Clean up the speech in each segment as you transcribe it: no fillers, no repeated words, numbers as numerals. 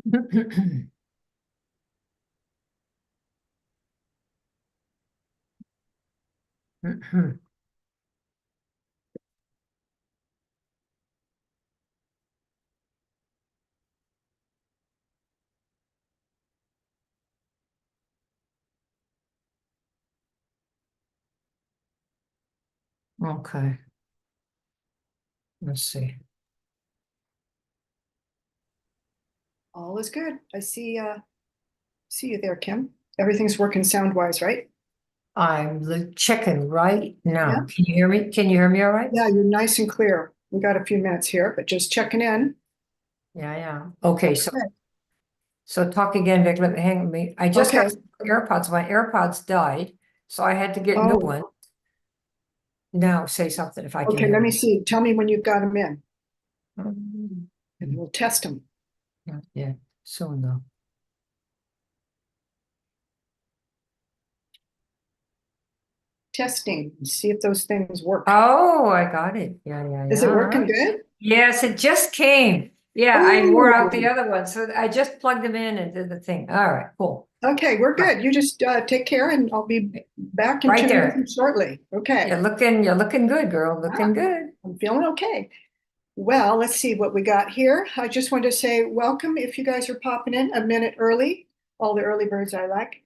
Okay, let's see. All is good. I see you there, Kim. Everything's working sound-wise, right? I'm checking right now. Yeah. Can you hear me? Can you hear me all right? Yeah, you're nice and clear. We got a few minutes here, but just checking in. Yeah, yeah. Okay, so Okay. so talk again, Vic. Let me hang me. I just Okay. got some AirPods. My AirPods died, so I had to get new Oh, one. Now say something if I can okay. hear Let me me. see. Tell me when you've got them in, Mm, and we'll test them. Not yet. Soon though. Testing. See if those things work. Oh, I got it. Yeah, yeah, Is it yeah. working good? Yes, it just came. Yeah, I wore out the Oh, other one, so I just plugged them in and did the thing. All right, cool. okay. We're Right, good. You just take care, and I'll be back in right tune with you there. shortly. Okay. You're looking good, girl. Ah, Looking good. I'm feeling okay. Well, let's see what we got here. I just wanted to say welcome if you guys are popping in a minute early, all the early birds I like.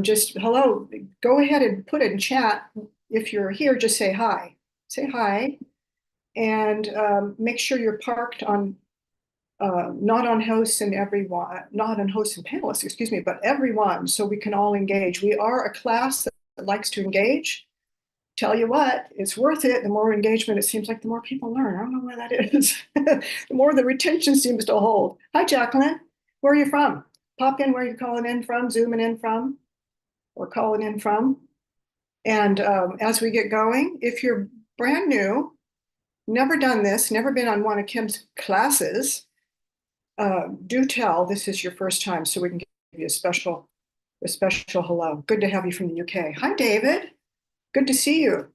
Just hello, go ahead and put it in chat. If you're here, just say hi. Say hi and make sure you're parked on, not on hosts and everyone, not on hosts and panelists, excuse me, but everyone, so we can all engage. We are a class that likes to engage. Tell you what, it's worth it. The more engagement, it seems like the more people learn. I don't know why that is. The more the retention seems to hold. Hi, Jacqueline. Where are you from? Pop in where you're calling in from, zooming in from, or calling in from. And as we get going, if you're brand new, never done this, never been on one of Kim's classes, do tell this is your first time so we can give you a special hello. Good to have you from the UK. Hi, David. Good to see you.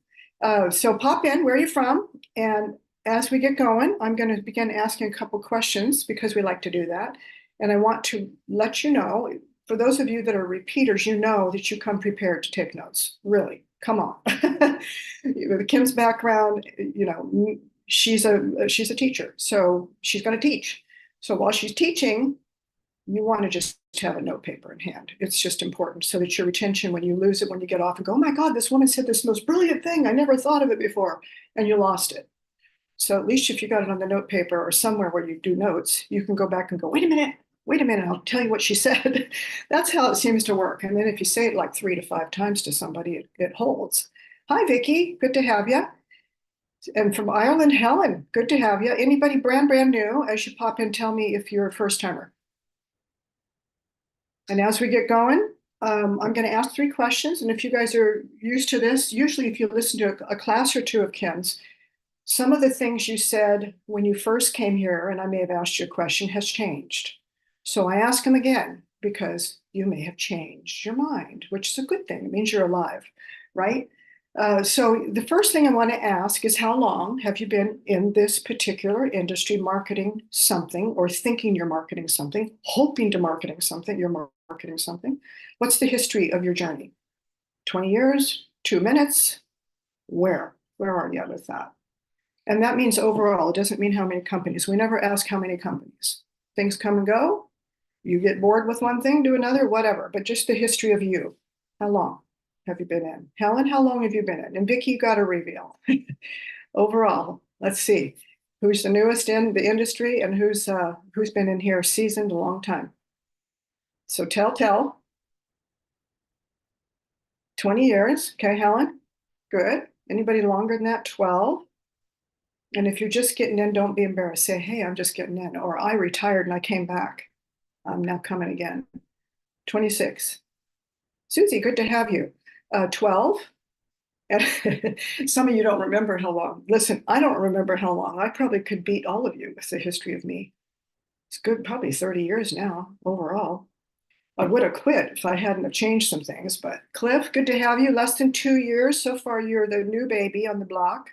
So pop in, where are you from? And as we get going, I'm going to begin asking a couple questions because we like to do that. And I want to let you know, for those of you that are repeaters, you know that you come prepared to take notes. Really, come on. With Kim's background, she's a teacher, so she's going to teach. So while she's teaching, you want to just have a note paper in hand. It's just important so that your retention, when you lose it, when you get off and go, oh my God, this woman said this most brilliant thing. I never thought of it before. And you lost it. So at least if you got it on the note paper or somewhere where you do notes, you can go back and go, wait a minute, I'll tell you what she said. That's how it seems to work. And then if you say it like 3 to 5 times to somebody, it holds. Hi, Vicki. Good to have you. And from Ireland, Helen. Good to have you. Anybody brand new? As you pop in, tell me if you're a first timer. And as we get going, I'm going to ask 3 questions. And if you guys are used to this, usually if you listen to a class or 2 of Kim's, some of the things you said when you first came here, and I may have asked you a question, has changed. So I ask them again because you may have changed your mind, which is a good thing. It means you're alive, right? So the first thing I want to ask is how long have you been in this particular industry marketing something or thinking you're marketing something, hoping to marketing something, you're marketing something? What's the history of your journey? 20 years, 2 minutes? Where? Where are you with that? And that means overall, it doesn't mean how many companies. We never ask how many companies. Things come and go. You get bored with one thing, do another, whatever. But just the history of you. How long have you been in? Helen, how long have you been in? And Vicki, you got to reveal. Overall, let's see. Who's the newest in the industry and who's been in here seasoned a long time? So tell. 20 years. Okay, Helen. Good. Anybody longer than that? 12. And if you're just getting in, don't be embarrassed. Say, hey, I'm just getting in. Or I retired and I came back. I'm now coming again. 26. Susie, good to have you. 12. And some of you don't remember how long. Listen, I don't remember how long. I probably could beat all of you with the history of me. It's good, probably 30 years now overall. I would have quit if I hadn't have changed some things. But Cliff, good to have you. Less than 2 years. So far, you're the new baby on the block.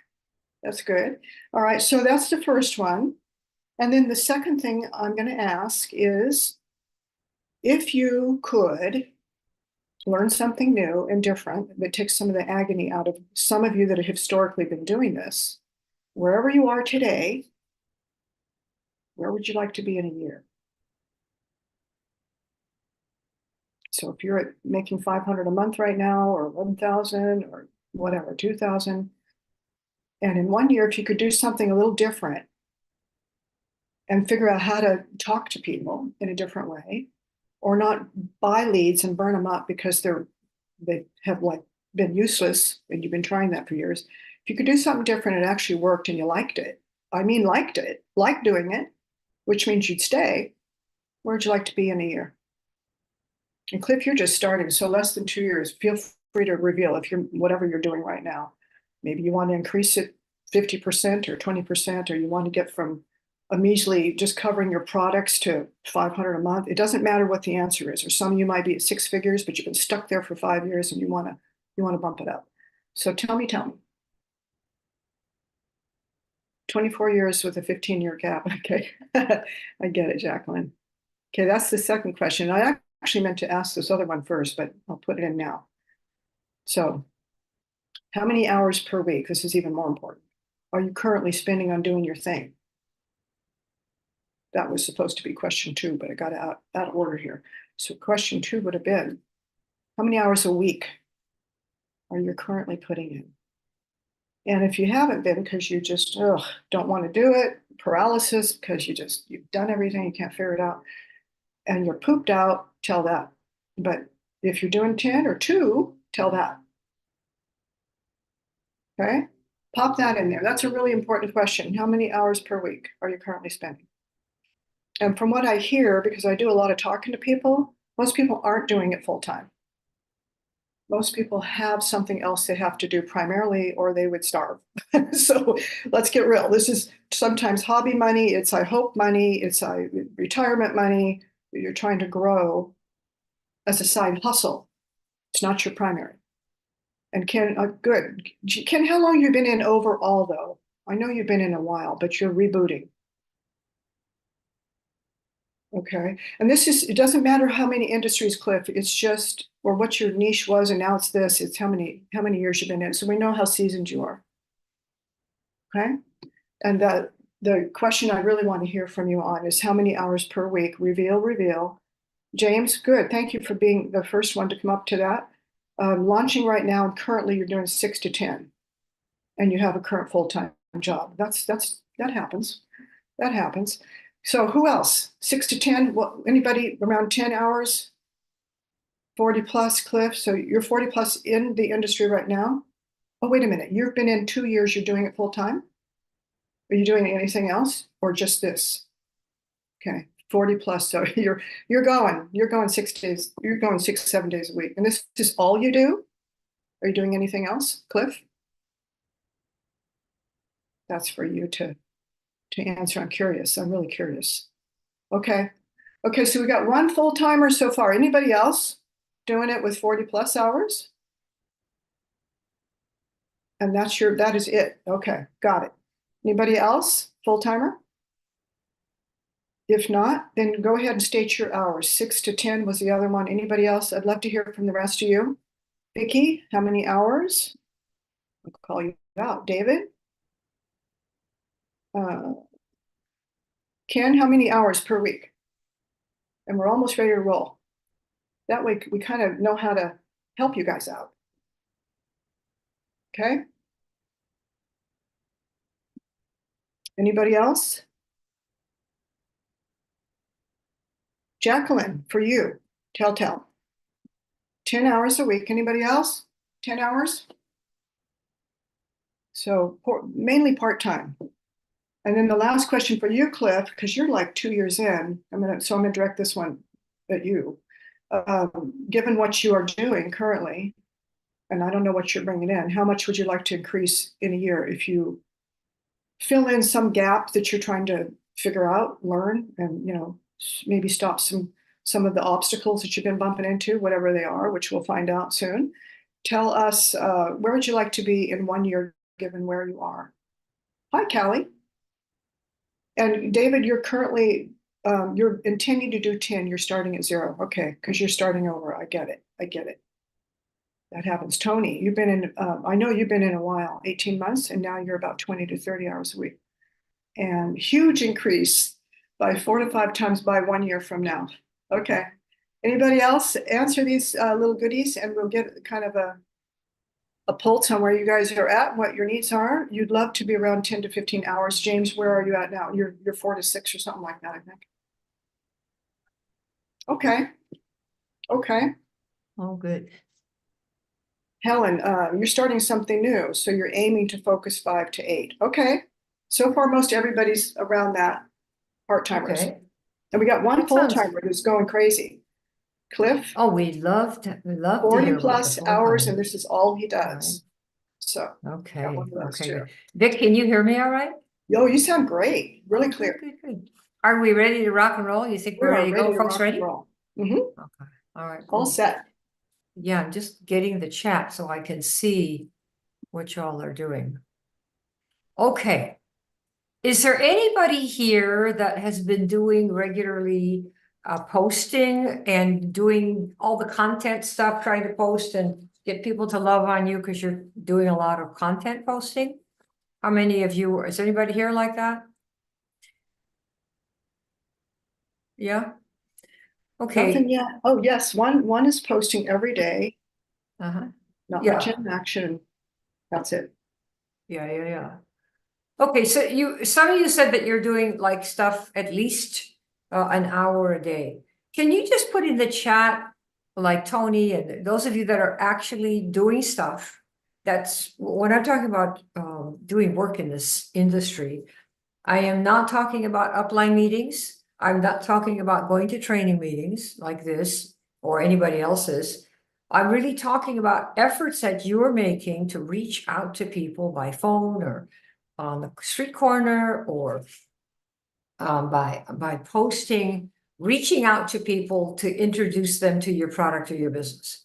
That's good. All right, so that's the first one. And then the second thing I'm going to ask is if you could learn something new and different that takes some of the agony out of some of you that have historically been doing this, wherever you are today, where would you like to be in a year? So if you're making 500 a month right now, or 1,000, or whatever, 2,000, and in 1 year, if you could do something a little different and figure out how to talk to people in a different way, or not buy leads and burn them up because they have like been useless and you've been trying that for years. If you could do something different, it actually worked and you liked it. I mean, liked it, like doing it, which means you'd stay. Where'd you like to be in a year? And Cliff, you're just starting, so less than 2 years. Feel free to reveal if you're whatever you're doing right now. Maybe you want to increase it 50% or 20%, or you want to get from a measly just covering your products to 500 a month. It doesn't matter what the answer is. Or some of you might be at 6 figures, but you've been stuck there for 5 years and you want to bump it up. So tell me. 24 years with a 15-year gap. Okay, I get it, Jacqueline. Okay, that's the second question. I actually meant to ask this other one first, but I'll put it in now. So, how many hours per week, this is even more important, are you currently spending on doing your thing? That was supposed to be question 2, but I got it out of order here. So question 2 would have been, how many hours a week are you currently putting in? And if you haven't been because you just don't want to do it, paralysis because you've done everything, you can't figure it out, and you're pooped out, tell that. But if you're doing 10 or 2, tell that. Okay, pop that in there. That's a really important question. How many hours per week are you currently spending? And from what I hear, because I do a lot of talking to people, most people aren't doing it full time. Most people have something else they have to do primarily, or they would starve. So let's get real. This is sometimes hobby money. It's I hope money. It's retirement money. You're trying to grow as a side hustle. It's not your primary. And Ken, good. Ken, how long have you been in overall, though? I know you've been in a while, but you're rebooting. Okay. And it doesn't matter how many industries, Cliff, it's just, or what your niche was, and now it's this, it's how many years you've been in. So we know how seasoned you are. Okay. And the question I really want to hear from you on is how many hours per week? Reveal. James, good. Thank you for being the first one to come up to that. Launching right now, and currently you're doing 6 to 10, and you have a current full-time job. That happens. That happens. So who else? 6 to 10? What? Anybody around 10 hours? 40 plus, Cliff. So you're 40 plus in the industry right now. Oh, wait a minute. You've been in 2 years. You're doing it full time. Are you doing anything else, or just this? Okay, 40 plus. So you're going 6 days. You're going 6, 7 days a week, and this is all you do. Are you doing anything else, Cliff? That's for you to answer. I'm curious. I'm really curious. Okay. Okay, so we got one full timer so far. Anybody else doing it with 40 plus hours? And that is it. Okay, got it. Anybody else? Full timer? If not, then go ahead and state your hours. 6 to 10 was the other one. Anybody else? I'd love to hear from the rest of you. Vicki, how many hours? I'll call you out. David? Ken, how many hours per week? And we're almost ready to roll. That way we kind of know how to help you guys out. Okay? Anybody else? Jacqueline, for you, tell. 10 hours a week. Anybody else? 10 hours? So mainly part-time. And then the last question for you, Cliff, because you're like 2 years in, I'm gonna direct this one at you. Given what you are doing currently, and I don't know what you're bringing in, how much would you like to increase in a year if you fill in some gap that you're trying to figure out, learn, and maybe stop some of the obstacles that you've been bumping into, whatever they are, which we'll find out soon. Tell us, where would you like to be in 1 year, given where you are? Hi, Callie. And David, you're currently you're intending to do 10, you're starting at 0. Okay, because you're starting over. I get it. I get it. That happens. Tony, you've been in, I know you've been in a while, 18 months, and now you're about 20 to 30 hours a week. And huge increase by 4 to 5 times by 1 year from now. Okay. Anybody else answer these little goodies, and we'll get kind of a pulse on where you guys are at, what your needs are. You'd love to be around 10 to 15 hours. James, where are you at now? You're 4 to 6 or something like that, I think. Okay. Okay. Oh, good. Helen, you're starting something new, so you're aiming to focus 5 to 8. Okay. So far, most everybody's around that, part-timers. Okay. And we got one That sounds- full-timer who's going crazy. Cliff, Oh, we'd love to 40 hear about plus the hours, full-time. and this is all he does. So, Okay, got one of those okay, too. good. Vic, can you hear me all right? Yo, you sound great, really Oh, clear. Good, good. Are we ready to rock and roll? You think We we're are ready to go, ready to folks? rock Ready? and roll. Mhm. Okay, all right, All cool. set. Yeah, I'm just getting the chat so I can see what y'all are doing. Okay. Is there anybody here that has been doing regularly posting and doing all the content stuff, trying to post and get people to love on you because you're doing a lot of content posting? How many of you, is anybody here like that? Yeah? Okay, Nothing yet. Oh, yes, one is posting every day, uh-huh, not Yeah. much in action. That's it. yeah. Okay, so some of you said that you're doing like stuff at least an hour a day. Can you just put in the chat, like Tony and those of you that are actually doing stuff? That's when I'm talking about doing work in this industry. I am not talking about upline meetings. I'm not talking about going to training meetings like this or anybody else's. I'm really talking about efforts that you're making to reach out to people by phone or on the street corner or by posting, reaching out to people to introduce them to your product or your business.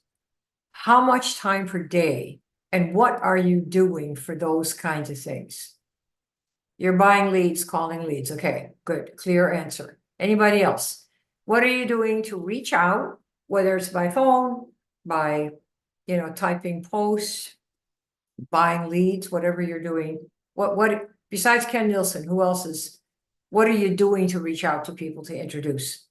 How much time per day and what are you doing for those kinds of things? You're buying leads, calling leads. Okay, good, clear answer. Anybody else? What are you doing to reach out, whether it's by phone, by, typing posts, buying leads, whatever you're doing? What, besides Ken Nielsen, who else is, what are you doing to reach out to people to introduce?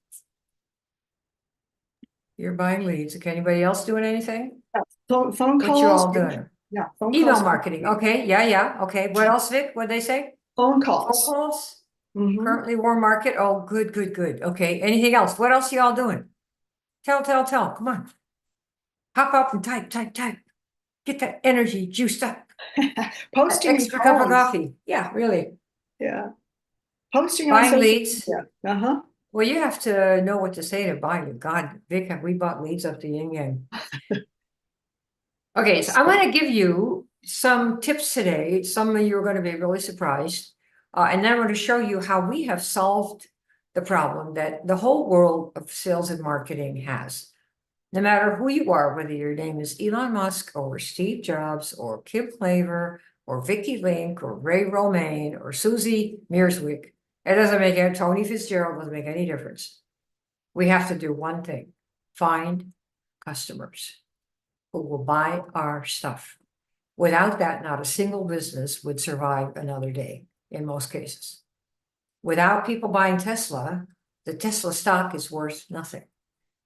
You're buying leads. Okay, anybody else doing anything? Phone What calls. you all doing? Yeah, phone Email calls. marketing. Okay, yeah. Okay, what else, Vic? What'd they say? Phone Phone calls. calls? Mhm. Currently warm market. Oh, good. Okay, anything else? What else y'all doing? Tell. Come on. Hop up and type. Get that energy juiced up. Posting and Extra cup of calling. coffee. Yeah, really. Yeah. Posting on Buying social leads. media. Uh-huh. Well, you have to know what to say to buy you. God, Vic, have we bought leads up the yin yang? Okay, so I'm going to give you some tips today. Some of you are going to be really surprised. And then I'm going to show you how we have solved the problem that the whole world of sales and marketing has. No matter who you are, whether your name is Elon Musk or Steve Jobs or Kim Claver or Vicky Link or Ray Romaine or Susie Mearswick, it doesn't make any, Tony Fitzgerald doesn't make any difference. We have to do one thing, find customers who will buy our stuff. Without that, not a single business would survive another day in most cases. Without people buying Tesla, the Tesla stock is worth nothing.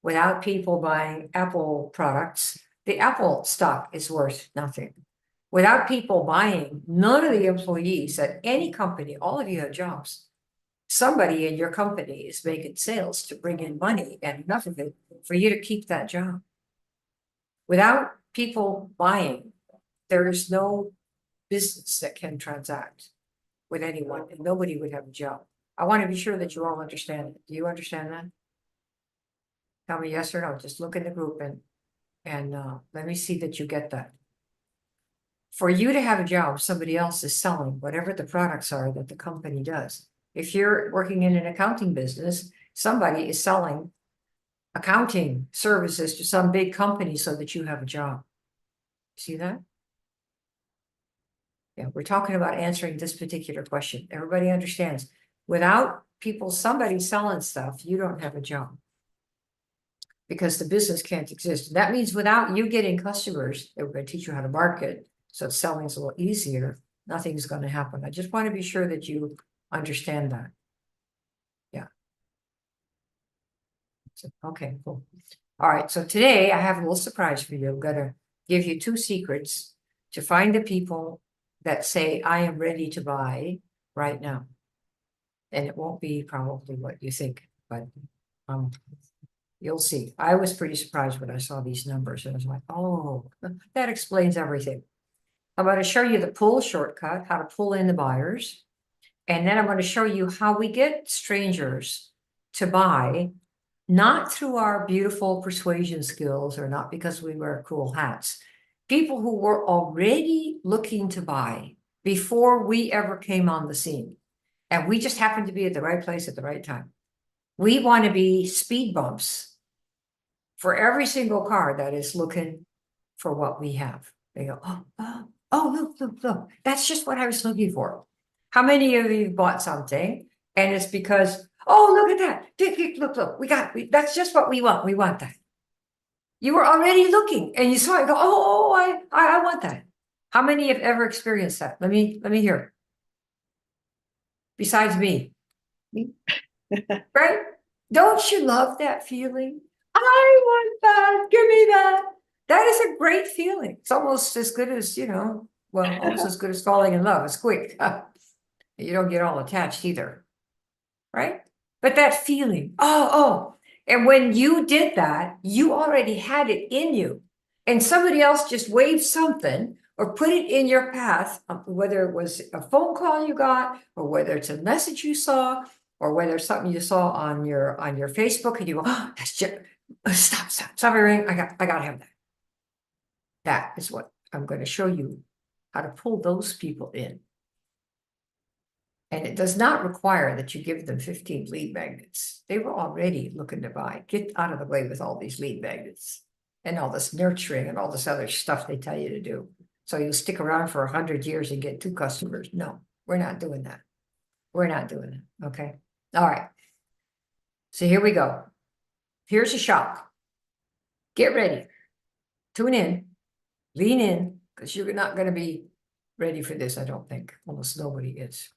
Without people buying Apple products, the Apple stock is worth nothing. Without people buying, none of the employees at any company, all of you have jobs. Somebody in your company is making sales to bring in money and enough of it for you to keep that job. Without people buying, there is no business that can transact with anyone and nobody would have a job. I want to be sure that you all understand it. Do you understand that? Tell me yes or no. Just look in the group and let me see that you get that. For you to have a job, somebody else is selling whatever the products are that the company does. If you're working in an accounting business, somebody is selling accounting services to some big company so that you have a job. See that? Yeah, we're talking about answering this particular question. Everybody understands. Without people, somebody selling stuff, you don't have a job. Because the business can't exist. That means without you getting customers, they we're gonna teach you how to market, so selling's a little easier, nothing's gonna happen. I just want to be sure that you understand that. Yeah. Okay, cool. All right, so today I have a little surprise for you. I'm gonna give you 2 secrets to find the people that say, I am ready to buy right now. And it won't be probably what you think, but you'll see. I was pretty surprised when I saw these numbers and I was like, oh, that explains everything. I'm going to show you the pull shortcut, how to pull in the buyers. And then I'm going to show you how we get strangers to buy, not through our beautiful persuasion skills or not because we wear cool hats. People who were already looking to buy before we ever came on the scene. And we just happened to be at the right place at the right time. We want to be speed bumps for every single car that is looking for what we have. They go, oh, look, that's just what I was looking for. How many of you bought something and it's because, oh, look at that, look, that's just what we want that. You were already looking and you saw it, go, oh, I want that. How many have ever experienced that? Let me hear. Besides me. Right? Don't you love that feeling? I want that. Give me that. That is a great feeling. It's almost as good as, well, almost as good as falling in love. It's quick. You don't get all attached either. Right? But that feeling, oh. And when you did that, you already had it in you. And somebody else just waved something or put it in your path, whether it was a phone call you got, or whether it's a message you saw, or whether it's something you saw on your Facebook, and you go, oh, that's just stop everything. I gotta have that. That is what I'm going to show you how to pull those people in. And it does not require that you give them 15 lead magnets. They were already looking to buy. Get out of the way with all these lead magnets and all this nurturing and all this other stuff they tell you to do. So you stick around for 100 years and get 2 customers. No, we're not doing that. We're not doing it. Okay. All right. So here we go. Here's a shock. Get ready. Tune in. Lean in, because you're not going to be ready for this, I don't think. Almost nobody is.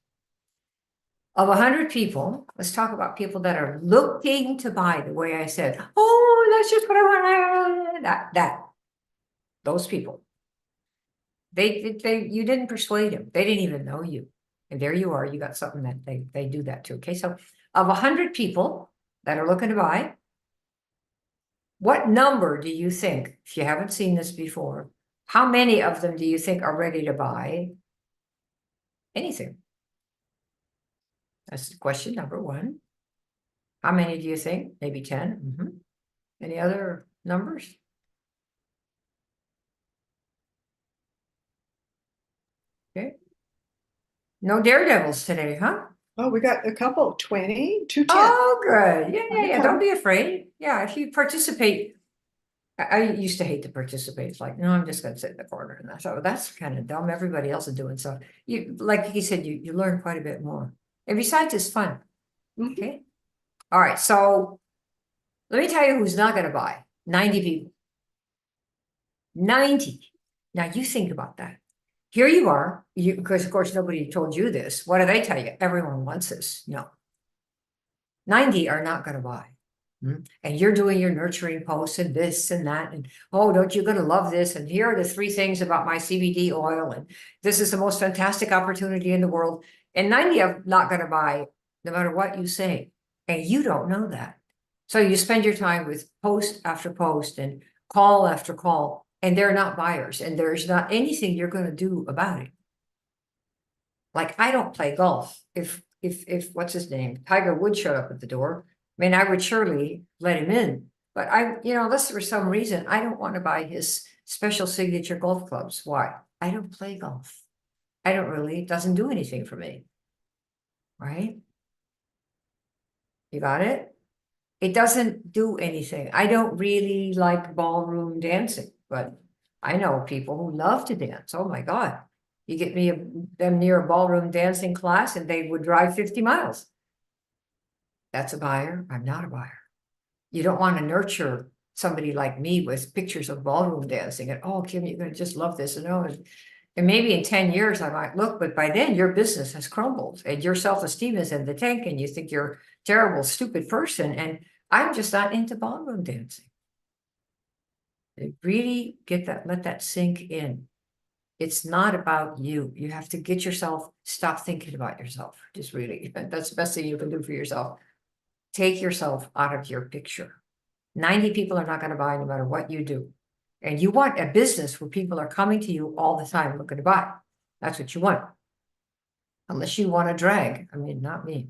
Of 100 people, let's talk about people that are looking to buy the way I said, oh, that's just what I want. Those people. You didn't persuade them. They didn't even know you. And there you are. You got something that they do that too. Okay. So of 100 people that are looking to buy, what number do you think, if you haven't seen this before, how many of them do you think are ready to buy anything? That's question number 1. How many do you think? Maybe 10. Any other numbers? Okay. No daredevils today, huh? Oh, we got a couple, 20, 210. Oh, good. Yeah. Okay. Don't be afraid. Yeah, if you participate. I used to hate to participate. It's like, no, I'm just going to sit in the corner. And I thought, that's kind of dumb. Everybody else is doing so. You, like he said, you learn quite a bit more. And besides, it's fun. Okay. All right. So let me tell you who's not going to buy. 90 people. 90. Now you think about that. Here you are, because of course nobody told you this. What do they tell you? Everyone wants this. No. 90 are not going to buy. And you're doing your nurturing posts and this and that. And, oh, don't you going to love this? And here are the 3 things about my CBD oil. And this is the most fantastic opportunity in the world. And 90 are not going to buy no matter what you say. And you don't know that. So you spend your time with post after post and call after call. And they're not buyers. And there's not anything you're going to do about it. Like, I don't play golf. If what's his name? Tiger Woods showed up at the door. I mean, I would surely let him in, but unless for some reason, I don't want to buy his special signature golf clubs. Why? I don't play golf. It doesn't do anything for me. Right? You got it? It doesn't do anything. I don't really like ballroom dancing, but I know people who love to dance. Oh my God. You get them near a ballroom dancing class and they would drive 50 miles. That's a buyer. I'm not a buyer. You don't want to nurture somebody like me with pictures of ballroom dancing and, oh, Kim, you're gonna just love this and oh, and maybe in 10 years I might look, but by then your business has crumbled and your self-esteem is in the tank and you think you're a terrible, stupid person. And I'm just not into ballroom dancing. Really get that, let that sink in. It's not about you. You have to get yourself, stop thinking about yourself. Just really, that's the best thing you can do for yourself. Take yourself out of your picture. 90 people are not going to buy no matter what you do. And you want a business where people are coming to you all the time looking to buy. That's what you want. Unless you want to drag. I mean, not me.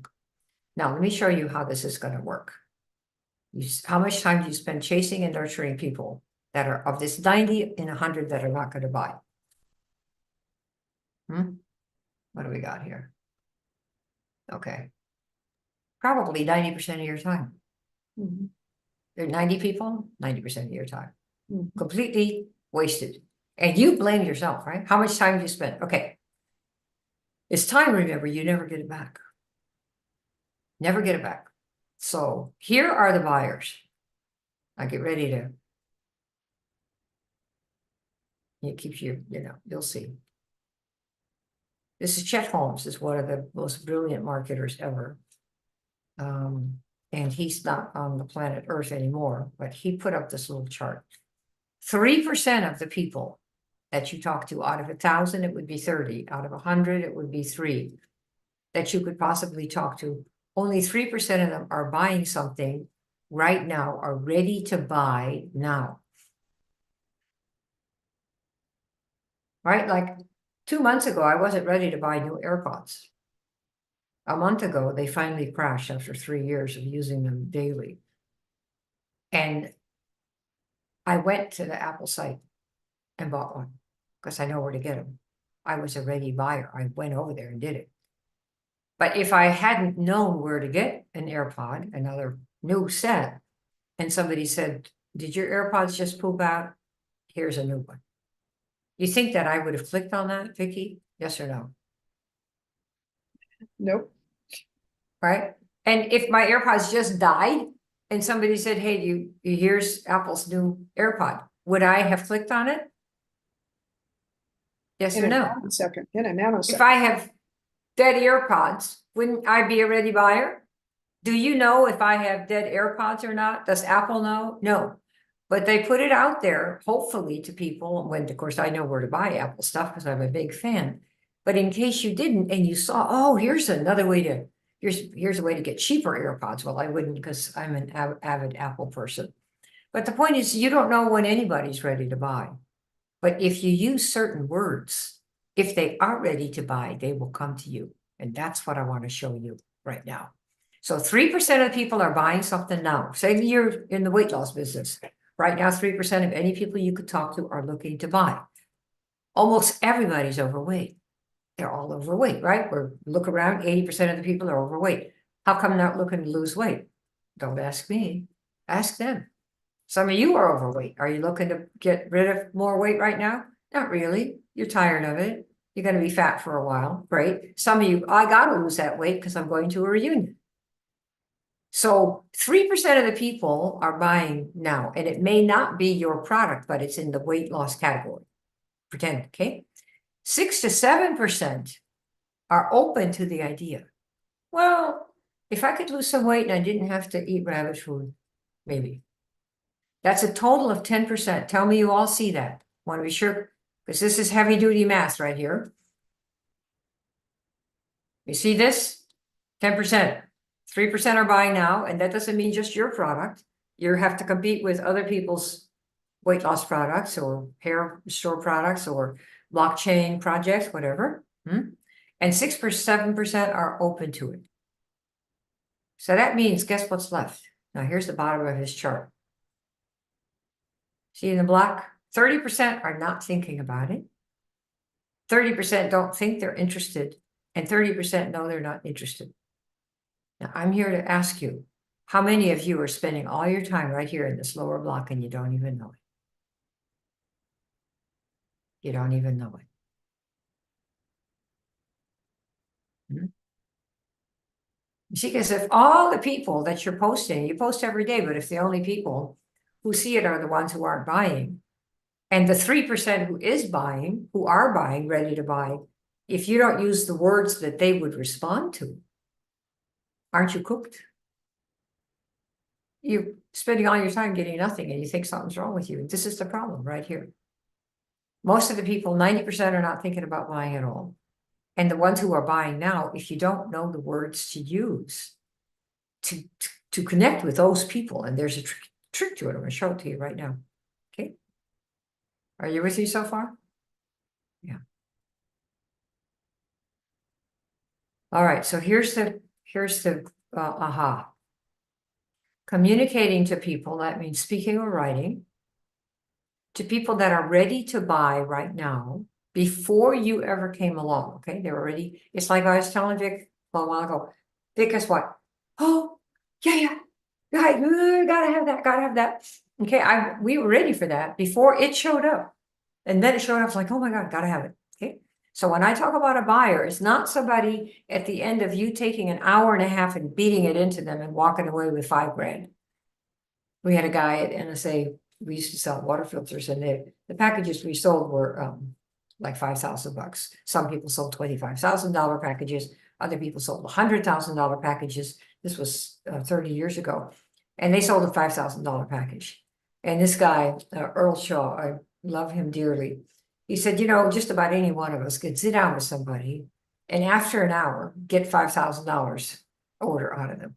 Now, let me show you how this is going to work. How much time do you spend chasing and nurturing people that are of this 90 and 100 that are not going to buy? What do we got here? Okay. Probably 90% of your time. Mhm. There are 90 people, 90% of your time. Mhm. Completely wasted. And you blame yourself, right? How much time do you spend? Okay. It's time, remember, you never get it back. Never get it back. So here are the buyers. I get ready to. It keeps you, you'll see. This is Chet Holmes, is one of the most brilliant marketers ever. And he's not on the planet Earth anymore, but he put up this little chart. 3% of the people that you talk to out of 1,000, it would be 30. Out of 100, it would be 3 that you could possibly talk to. Only 3% of them are buying something right now, are ready to buy now. Right? Like 2 months ago, I wasn't ready to buy new AirPods. A month ago, they finally crashed after 3 years of using them daily. And I went to the Apple site and bought one because I know where to get them. I was a ready buyer. I went over there and did it. But if I hadn't known where to get an AirPod, another new set, and somebody said, did your AirPods just poop out? Here's a new one. You think that I would have clicked on that, Vicky? Yes or no? Nope. Right? And if my AirPods just died and somebody said, hey, here's Apple's new AirPod, would I have clicked on it? Yes In or a no? nanosecond, in a nanosecond. If I have dead AirPods, wouldn't I be a ready buyer? Do you know if I have dead AirPods or not? Does Apple know? No. But they put it out there, hopefully, to people. When, of course, I know where to buy Apple stuff because I'm a big fan. But in case you didn't and you saw, oh, here's another way to, here's a way to get cheaper AirPods. Well, I wouldn't because I'm an avid Apple person. But the point is, you don't know when anybody's ready to buy. But if you use certain words, if they are ready to buy, they will come to you. And that's what I want to show you right now. So 3% of people are buying something now. Say you're in the weight loss business. Right now, 3% of any people you could talk to are looking to buy. Almost everybody's overweight. They're all overweight, right? Look around, 80% of the people are overweight. How come they're not looking to lose weight? Don't ask me. Ask them. Some of you are overweight. Are you looking to get rid of more weight right now? Not really. You're tired of it. You're going to be fat for a while, right? Some of you, I got to lose that weight because I'm going to a reunion. So 3% of the people are buying now, and it may not be your product, but it's in the weight loss category. Pretend, okay? 6 to 7% are open to the idea. Well, if I could lose some weight and I didn't have to eat rabbit food, maybe. That's a total of 10%. Tell me you all see that. Want to be sure, because this is heavy duty math right here. You see this? 10%. 3% are buying now, and that doesn't mean just your product. You have to compete with other people's weight loss products or hair store products or blockchain projects, whatever. And 6 or 7% are open to it. So that means, guess what's left? Now here's the bottom of his chart. See in the black? 30% are not thinking about it. 30% don't think they're interested, and 30% know they're not interested. Now, I'm here to ask you, how many of you are spending all your time right here in this lower block and you don't even know it? You don't even know it. You see, because if all the people that you're posting, you post every day, but if the only people who see it are the ones who aren't buying, and the 3% who is buying, who are buying, ready to buy, if you don't use the words that they would respond to, aren't you cooked? You're spending all your time getting nothing and you think something's wrong with you. This is the problem right here. Most of the people, 90% are not thinking about buying at all. And the ones who are buying now, if you don't know the words to use to connect with those people, and there's a trick to it. I'm going to show it to you right now. Okay. Are you with me so far? Yeah. All right. So here's the aha. Communicating to people, that means speaking or writing, to people that are ready to buy right now before you ever came along. Okay. They're already, it's like I was telling Vic a while ago. Vic, guess what? Oh, yeah. Right, gotta have that. Okay, we were ready for that before it showed up. And then it showed up, it's like, oh my God, gotta have it. Okay. So when I talk about a buyer, it's not somebody at the end of you taking an hour and a half and beating it into them and walking away with $5,000. We had a guy at NSA, we used to sell water filters, and the packages we sold were like $5,000. Some people sold $25,000 packages, other people sold $100,000 packages. This was 30 years ago. And they sold a $5,000 package. And this guy, Earl Shaw, I love him dearly. He said, just about any one of us could sit down with somebody and after an hour get $5,000 order out of them.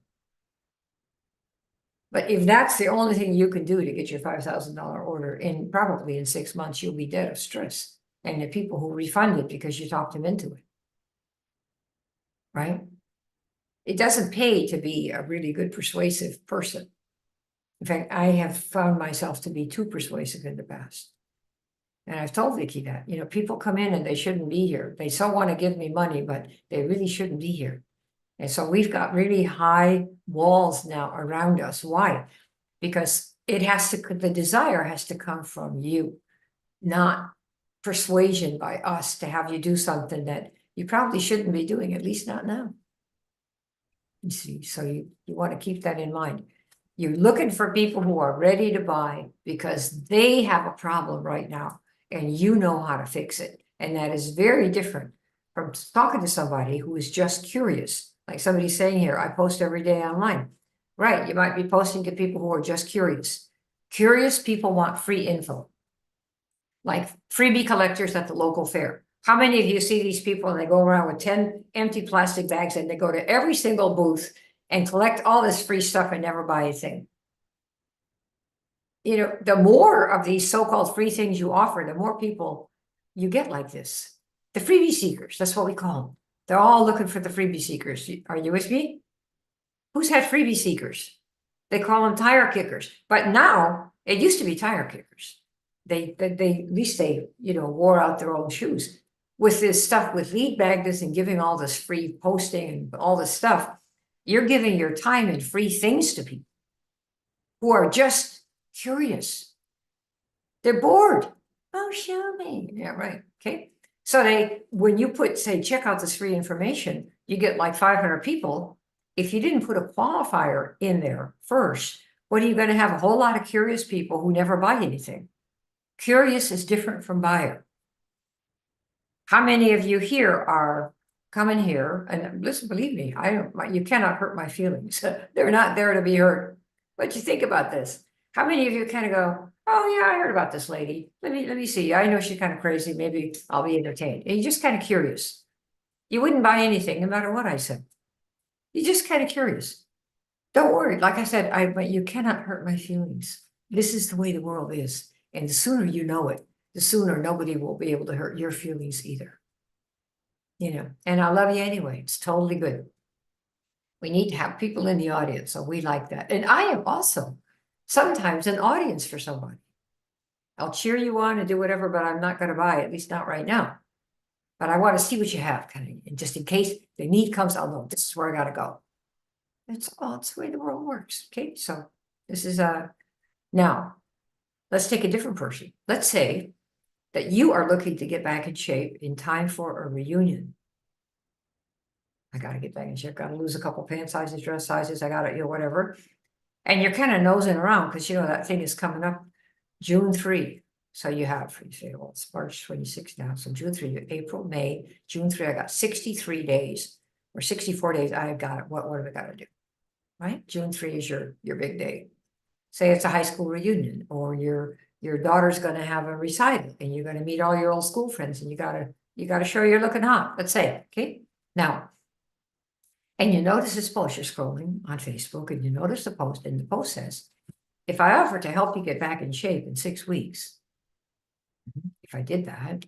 But if that's the only thing you can do to get your $5,000 order probably in 6 months, you'll be dead of stress. And the people who refund it because you talked them into it. Right? It doesn't pay to be a really good persuasive person. In fact, I have found myself to be too persuasive in the past. And I've told Vicki that, people come in and they shouldn't be here. They so want to give me money, but they really shouldn't be here. And so we've got really high walls now around us. Why? Because the desire has to come from you, not persuasion by us to have you do something that you probably shouldn't be doing, at least not now. You see, so you want to keep that in mind. You're looking for people who are ready to buy because they have a problem right now and you know how to fix it. And that is very different from talking to somebody who is just curious. Like somebody's saying here, I post every day online. Right, you might be posting to people who are just curious. Curious people want free info. Like freebie collectors at the local fair. How many of you see these people and they go around with 10 empty plastic bags and they go to every single booth and collect all this free stuff and never buy a thing? The more of these so-called free things you offer, the more people you get like this. The freebie seekers, that's what we call them. They're all looking for the freebie seekers. Are you with me? Who's had freebie seekers? They call them tire kickers. But now, it used to be tire kickers. They at least they, wore out their own shoes. With this stuff, with lead magnets and giving all this free posting and all this stuff, you're giving your time and free things to people who are just curious. They're bored. Oh, show me. Yeah, right. Okay. So when you say, check out this free information, you get like 500 people. If you didn't put a qualifier in there first, what are you going to have? A whole lot of curious people who never buy anything. Curious is different from buyer. How many of you here are coming here? And listen, believe me, you cannot hurt my feelings. They're not there to be hurt. But you think about this. How many of you kind of go, oh yeah, I heard about this lady. Let me see. I know she's kind of crazy. Maybe I'll be entertained. And you're just kind of curious. You wouldn't buy anything no matter what I said. You're just kind of curious. Don't worry. Like I said, but you cannot hurt my feelings. This is the way the world is. And the sooner you know it, the sooner nobody will be able to hurt your feelings either. And I love you anyway. It's totally good. We need to have people in the audience. So we like that. And I am also sometimes an audience for somebody. I'll cheer you on and do whatever, but I'm not going to buy it, at least not right now. But I want to see what you have, kind of, and just in case the need comes, I'll know this is where I got to go. It's the way the world works. Okay, so this is now. Let's take a different person. Let's say that you are looking to get back in shape in time for a reunion. I gotta get back in shape, gotta lose a couple pant sizes, dress sizes, I gotta, whatever. And you're kind of nosing around because that thing is coming up June 3. So you say, well, it's March 26 now. So June 3, April, May, June 3, I got 63 days or 64 days. I got it. What have I got to do? Right? June 3 is your big day. Say it's a high school reunion, or your daughter's going to have a recital and you're going to meet all your old school friends, and you gotta show you're looking hot. Let's say, okay. Now, and you notice this post, you're scrolling on Facebook and you notice the post, and the post says, if I offer to help you get back in shape in 6 weeks, if I did that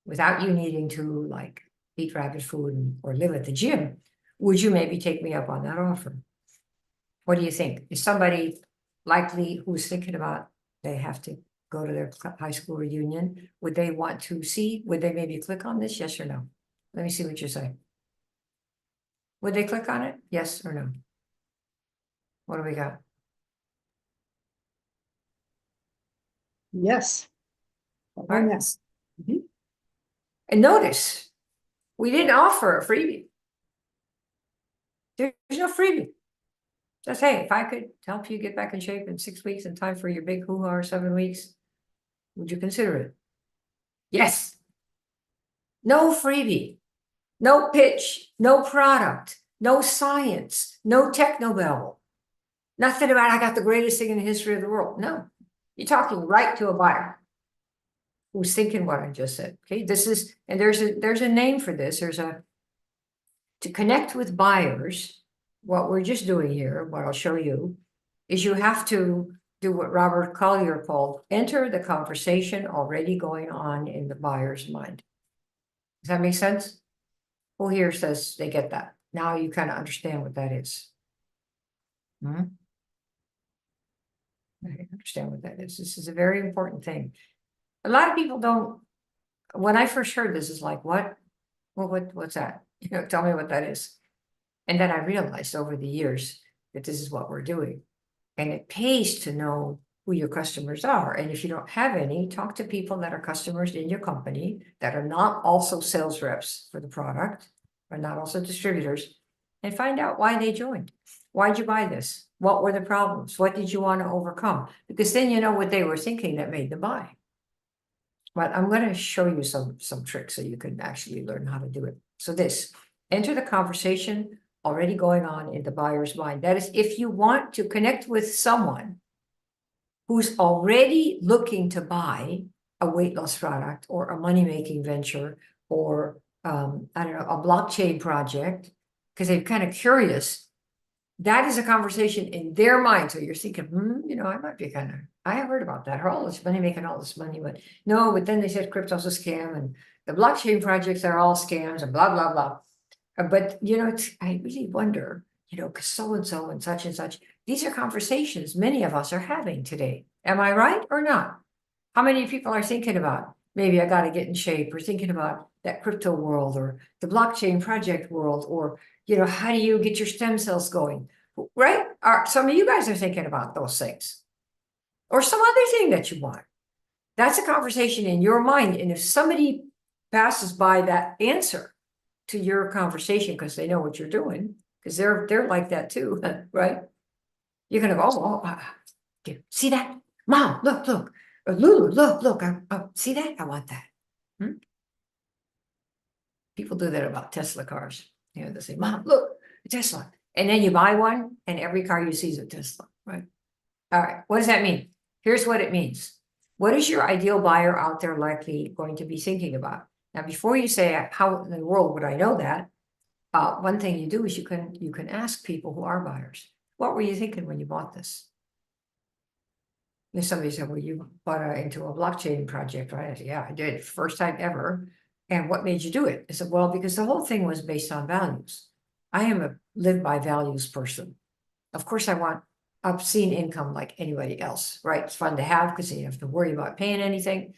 without you needing to like eat rabbit food or live at the gym, would you maybe take me up on that offer? What do you think? Is somebody likely who's thinking about they have to go to their high school reunion? Would they want to see? Would they maybe click on this? Yes or no? Let me see what you say. Would they click on it? Yes or no? What do we got? Yes. Right. Yes. And notice, we didn't offer a freebie. There's no freebie. Just, hey, if I could help you get back in shape in 6 weeks in time for your big hoo-ha or 7 weeks, would you consider it? Yes. No freebie, no pitch, no product, no science, no technobabble. Nothing about I got the greatest thing in the history of the world. No, you're talking right to a buyer who's thinking what I just said. Okay, this is, and there's a name for this. To connect with buyers. What we're just doing here, what I'll show you, is you have to do what Robert Collier called enter the conversation already going on in the buyer's mind. Does that make sense? Who here says they get that? Now you kind of understand what that is. I understand what that is. This is a very important thing. A lot of people don't. When I first heard this, is like, what? Well, what's that? Tell me what that is. And then I realized over the years that this is what we're doing. And it pays to know who your customers are. And if you don't have any, talk to people that are customers in your company that are not also sales reps for the product, or not also distributors, and find out why they joined. Why'd you buy this? What were the problems? What did you want to overcome? Because then you know what they were thinking that made them buy. But I'm going to show you some tricks so you can actually learn how to do it. So enter the conversation already going on in the buyer's mind. That is, if you want to connect with someone who's already looking to buy a weight loss product or a money-making venture or, I don't know, a blockchain project, because they're kind of curious, that is a conversation in their mind. So you're thinking, I might be I have heard about that. All this money, making all this money, but no, but then they said crypto's a scam and the blockchain projects are all scams and blah, blah, blah. But, I really wonder, because so-and-so and such, these are conversations many of us are having today. Am I right or not? How many people are thinking about, maybe I got to get in shape, or thinking about that crypto world or the blockchain project world, or, how do you get your stem cells going, right? Some of you guys are thinking about those things or some other thing that you want. That's a conversation in your mind. And if somebody passes by that answer to your conversation because they know what you're doing, because they're like that too, right? You're gonna go, see that? Mom, look. Or Lulu, look, see that? I want that. People do that about Tesla cars. They say, Mom, look, a Tesla. And then you buy one, and every car you see is a Tesla, right? All right, what does that mean? Here's what it means. What is your ideal buyer out there likely going to be thinking about? Now, before you say, how in the world would I know that? One thing you do is you can ask people who are buyers, what were you thinking when you bought this? If somebody said, well, you bought into a blockchain project, right? I said, yeah, I did. First time ever. And what made you do it? I said, well, because the whole thing was based on values. I am a live by values person. Of course, I want obscene income like anybody else, right? It's fun to have because you have to worry about paying anything.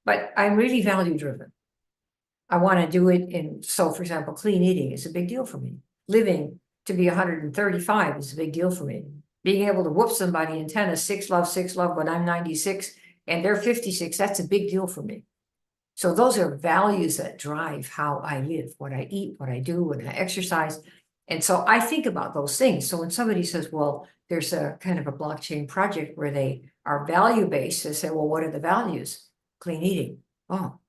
But I'm really value driven. I want to do it so for example, clean eating is a big deal for me. Living to be 135 is a big deal for me. Being able to whoop somebody in tennis, 6 love, when I'm 96 and they're 56, that's a big deal for me. So those are values that drive how I live, what I eat, what I do, when I exercise. And so I think about those things. So when somebody says, well, there's a kind of a blockchain project where they are value-based, they say, well, what are the values? Clean eating. Oh,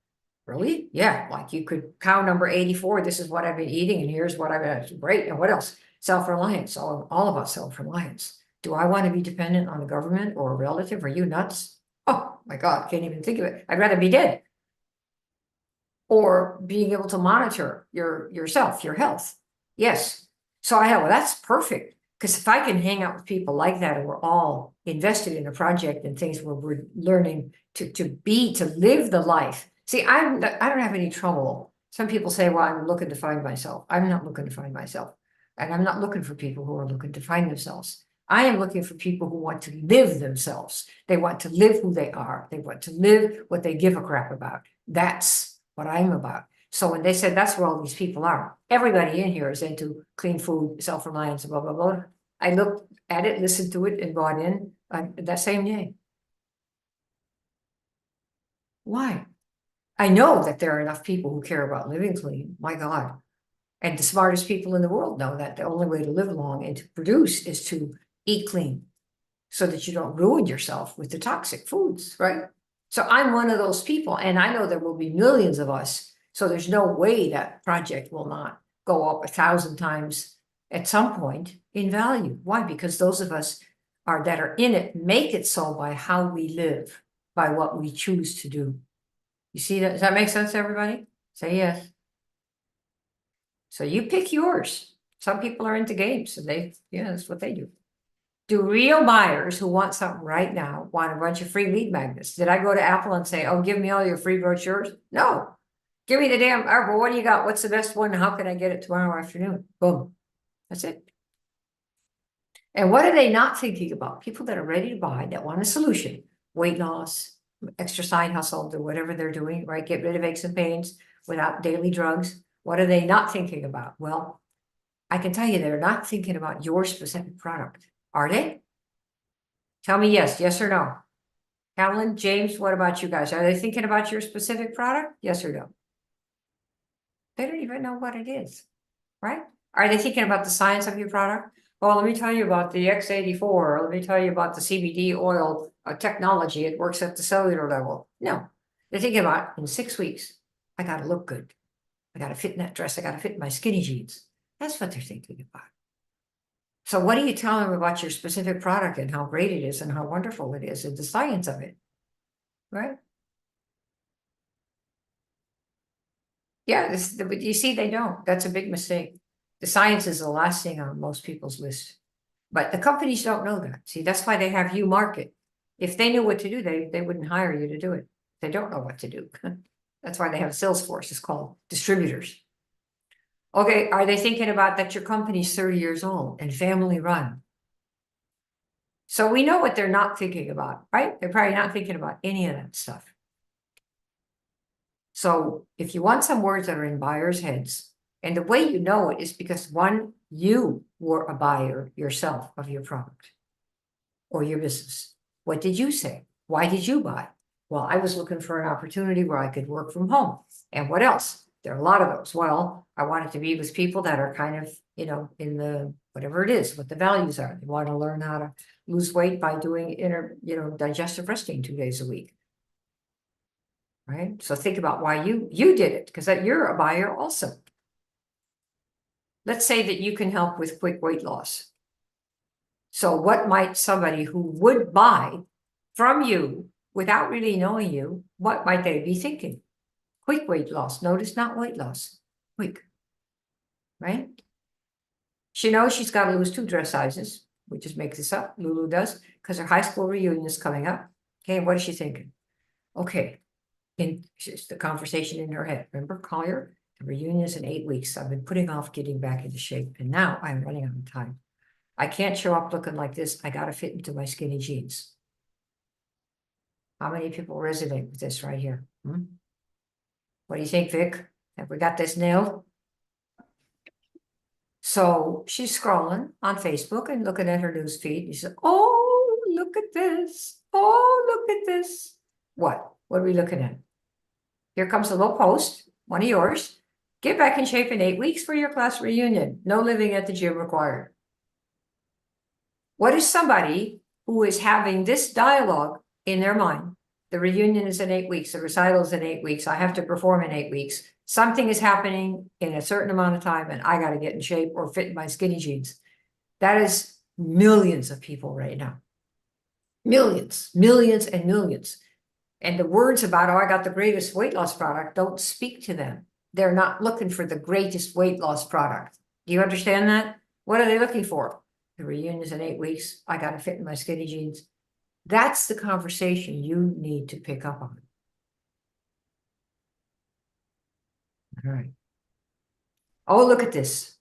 really? Yeah, like you could cow number 84, this is what I've been eating, and here's what I've been, great. And what else? Self-reliance, all about self-reliance. Do I want to be dependent on the government or a relative? Are you nuts? Oh my God, can't even think of it. I'd rather be dead. Or being able to monitor yourself, your health. Yes. So I have, well, that's perfect. Because if I can hang out with people like that, and we're all invested in a project and things where we're learning to live the life. See, I don't have any trouble. Some people say, well, I'm looking to find myself. I'm not looking to find myself. And I'm not looking for people who are looking to find themselves. I am looking for people who want to live themselves. They want to live who they are. They want to live what they give a crap about. That's what I'm about. So when they said that's where all these people are, everybody in here is into clean food, self-reliance, blah, blah, blah. I looked at it, listened to it, and bought in that same day. Why? I know that there are enough people who care about living clean, my God. And the smartest people in the world know that the only way to live long and to produce is to eat clean so that you don't ruin yourself with the toxic foods, right? So I'm one of those people, and I know there will be millions of us. So there's no way that project will not go up 1,000 times at some point in value. Why? Because those of us that are in it make it so by how we live, by what we choose to do. You see that? Does that make sense to everybody? Say yes. So you pick yours. Some people are into games, and that's what they do. Do real buyers who want something right now want a bunch of free lead magnets? Did I go to Apple and say, oh, give me all your free brochures? No. Give me the damn, well, what do you got? What's the best one? How can I get it tomorrow afternoon? Boom. That's it. And what are they not thinking about? People that are ready to buy, that want a solution. Weight loss, extra side hustle, or whatever they're doing, right? Get rid of aches and pains without daily drugs. What are they not thinking about? Well, I can tell you they're not thinking about your specific product. Are they? Tell me yes or no. Helen, James, what about you guys? Are they thinking about your specific product? Yes or no? They don't even know what it is, right? Are they thinking about the science of your product? Well, let me tell you about the X84. Let me tell you about the CBD oil technology. It works at the cellular level. No, they're thinking about in 6 weeks, I got to look good. I got to fit in that dress. I got to fit in my skinny jeans. That's what they're thinking about. So what do you tell them about your specific product and how great it is and how wonderful it is and the science of it, right? Yeah, but you see, they don't. That's a big mistake. The science is the last thing on most people's list. But the companies don't know that. See, that's why they have you market. If they knew what to do, they wouldn't hire you to do it. They don't know what to do. That's why they have a sales force. It's called distributors. Okay, are they thinking about that your company's 30 years old and family run? So we know what they're not thinking about, right? They're probably not thinking about any of that stuff. So if you want some words that are in buyers' heads, and the way you know it is because one, you were a buyer yourself of your product or your business. What did you say? Why did you buy? Well, I was looking for an opportunity where I could work from home. And what else? There are a lot of those. Well, I wanted to be with people that are kind of, in the, whatever it is, what the values are. They want to learn how to lose weight by doing digestive resting 2 days a week. Right? So think about why you did it, because you're a buyer also. Let's say that you can help with quick weight loss. So what might somebody who would buy from you without really knowing you, what might they be thinking? Quick weight loss. Notice not weight loss. Quick. Right? She knows she's got to lose 2 dress sizes. We just make this up. Lulu does, because her high school reunion is coming up. Okay, what is she thinking? Okay. It's the conversation in her head. Remember, Collier? The reunion is in 8 weeks. I've been putting off getting back into shape, and now I'm running out of time. I can't show up looking like this. I got to fit into my skinny jeans. How many people resonate with this right here? What do you think, Vic? Have we got this nailed? So she's scrolling on Facebook and looking at her news feed. She said, oh, look at this. Oh, look at this. What? What are we looking at? Here comes a little post, one of yours. Get back in shape in 8 weeks for your class reunion. No living at the gym required. What is somebody who is having this dialogue in their mind? The reunion is in 8 weeks. The recital is in 8 weeks. I have to perform in 8 weeks. Something is happening in a certain amount of time and I got to get in shape or fit in my skinny jeans. That is millions of people right now. Millions, millions and millions. And the words about, oh, I got the greatest weight loss product don't speak to them. They're not looking for the greatest weight loss product. Do you understand that? What are they looking for? The reunion is in 8 weeks. I got to fit in my skinny jeans. That's the conversation you need to pick up on. All right. Oh, look at this.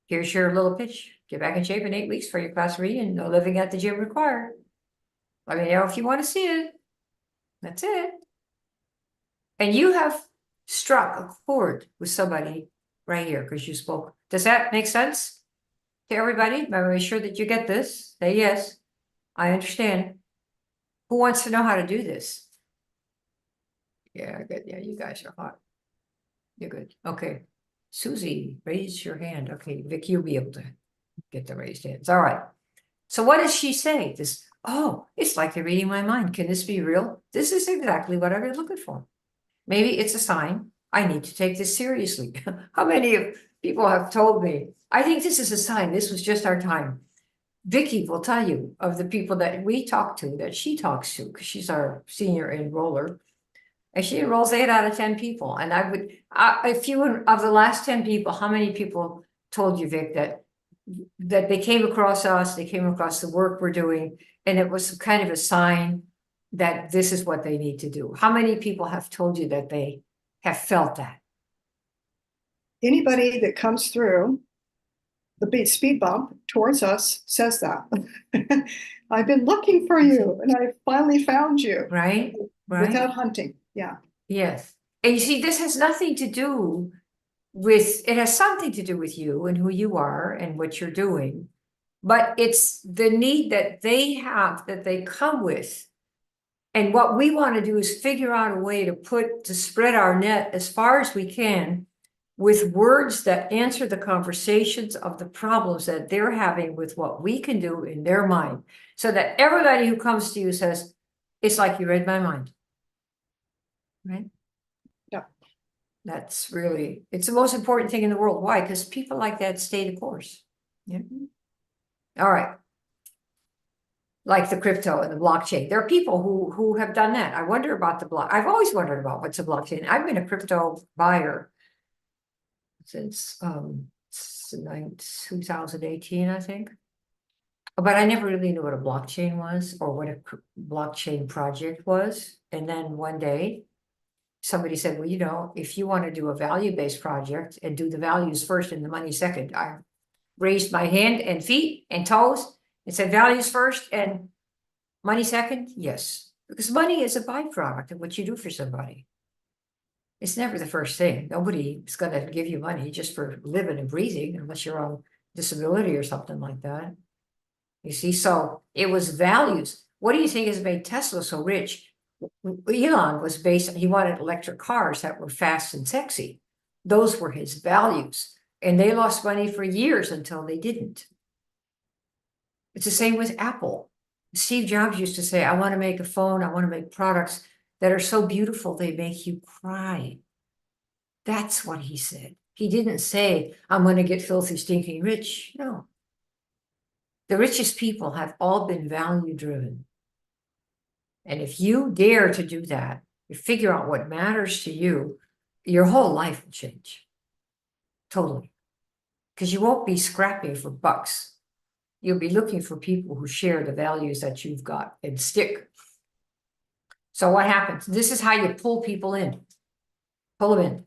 Here's your little pitch. Get back in shape in 8 weeks for your class reunion. No living at the gym required. Let me know if you want to see it. That's it. And you have struck a chord with somebody right here because you spoke. Does that make sense to everybody? Am I sure that you get this? Say yes. I understand. Who wants to know how to do this? Yeah, good. Yeah, you guys are hot. You're good. Okay. Susie, raise your hand. Okay, Vic, you'll be able to get the raised hands. All right. So what does she say? This, oh, it's like they're reading my mind. Can this be real? This is exactly what I've been looking for. Maybe it's a sign I need to take this seriously. How many of people have told me, I think this is a sign, this was just our time. Vicky will tell you of the people that we talk to, that she talks to, because she's our senior enroller. And she enrolls 8 out of 10 people. And I would, a few of the last 10 people, how many people told you, Vic, that they came across us, they came across the work we're doing, and it was kind of a sign that this is what they need to do? How many people have told you that they have felt that? Anybody that comes through the speed bump towards us says that. I've been looking for you and I finally found you. Right? Right. Without hunting. Yeah. Yes. And you see, this has nothing to do with, it has something to do with you and who you are and what you're doing. But it's the need that they have, that they come with. And what we want to do is figure out a way to spread our net as far as we can with words that answer the conversations of the problems that they're having with what we can do in their mind. So that everybody who comes to you says, it's like you read my mind. Right? Yeah. That's really, it's the most important thing in the world. Why? Because people like that stay the course. Yeah. All right. Like the crypto and the blockchain. There are people who have done that. I wonder about the block. I've always wondered about what's a blockchain. I've been a crypto buyer since 2018, I think. But I never really knew what a blockchain was or what a blockchain project was. And then one day, somebody said, well, you know, if you want to do a value-based project and do the values first and the money second, I raised my hand and feet and toes and said values first and money second. Yes, because money is a byproduct of what you do for somebody. It's never the first thing. Nobody is going to give you money just for living and breathing unless you're on disability or something like that. You see, so it was values. What do you think has made Tesla so rich? Elon was based, he wanted electric cars that were fast and sexy. Those were his values. And they lost money for years until they didn't. It's the same with Apple. Steve Jobs used to say, I want to make a phone, I want to make products that are so beautiful they make you cry. That's what he said. He didn't say, I'm going to get filthy, stinking rich. No. The richest people have all been value driven. And if you dare to do that, you figure out what matters to you, your whole life will change. Totally. Because you won't be scrapping for bucks. You'll be looking for people who share the values that you've got and stick. So what happens? This is how you pull people in. Pull them in.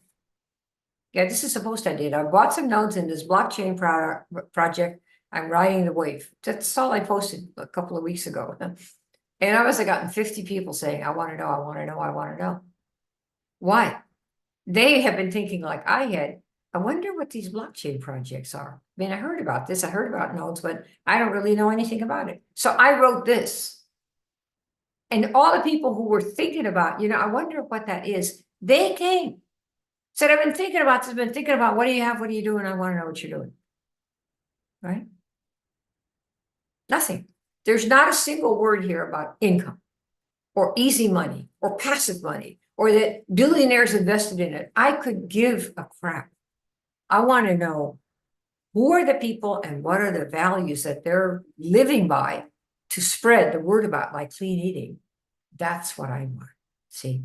Yeah, this is the post I did. I bought some nodes in this blockchain project. I'm riding the wave. That's all I posted a couple of weeks ago. And I must have gotten 50 people saying, I want to know, I want to know, I want to know. Why? They have been thinking like I had, I wonder what these blockchain projects are. I mean, I heard about this, I heard about nodes, but I don't really know anything about it. So I wrote this. And all the people who were thinking about, you know, I wonder what that is. They came. Said, I've been thinking about this, been thinking about what do you have, what are you doing? I want to know what you're doing. Right? Nothing. There's not a single word here about income or easy money or passive money or that billionaires invested in it. I could give a crap. I want to know who are the people and what are the values that they're living by to spread the word about like clean eating. That's what I want. See,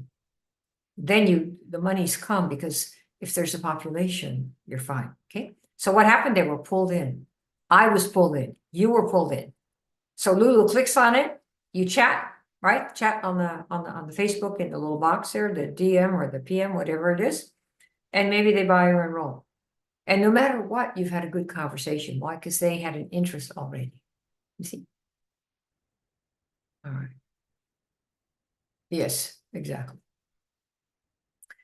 then the money's come because if there's a population, you're fine. Okay. So what happened? They were pulled in. I was pulled in. You were pulled in. So Lulu clicks on it. You chat, right? Chat on the Facebook in the little box there, the DM or the PM, whatever it is. And maybe they buy or enroll. And no matter what, you've had a good conversation. Why? Because they had an interest already. You see? All right. Yes, exactly.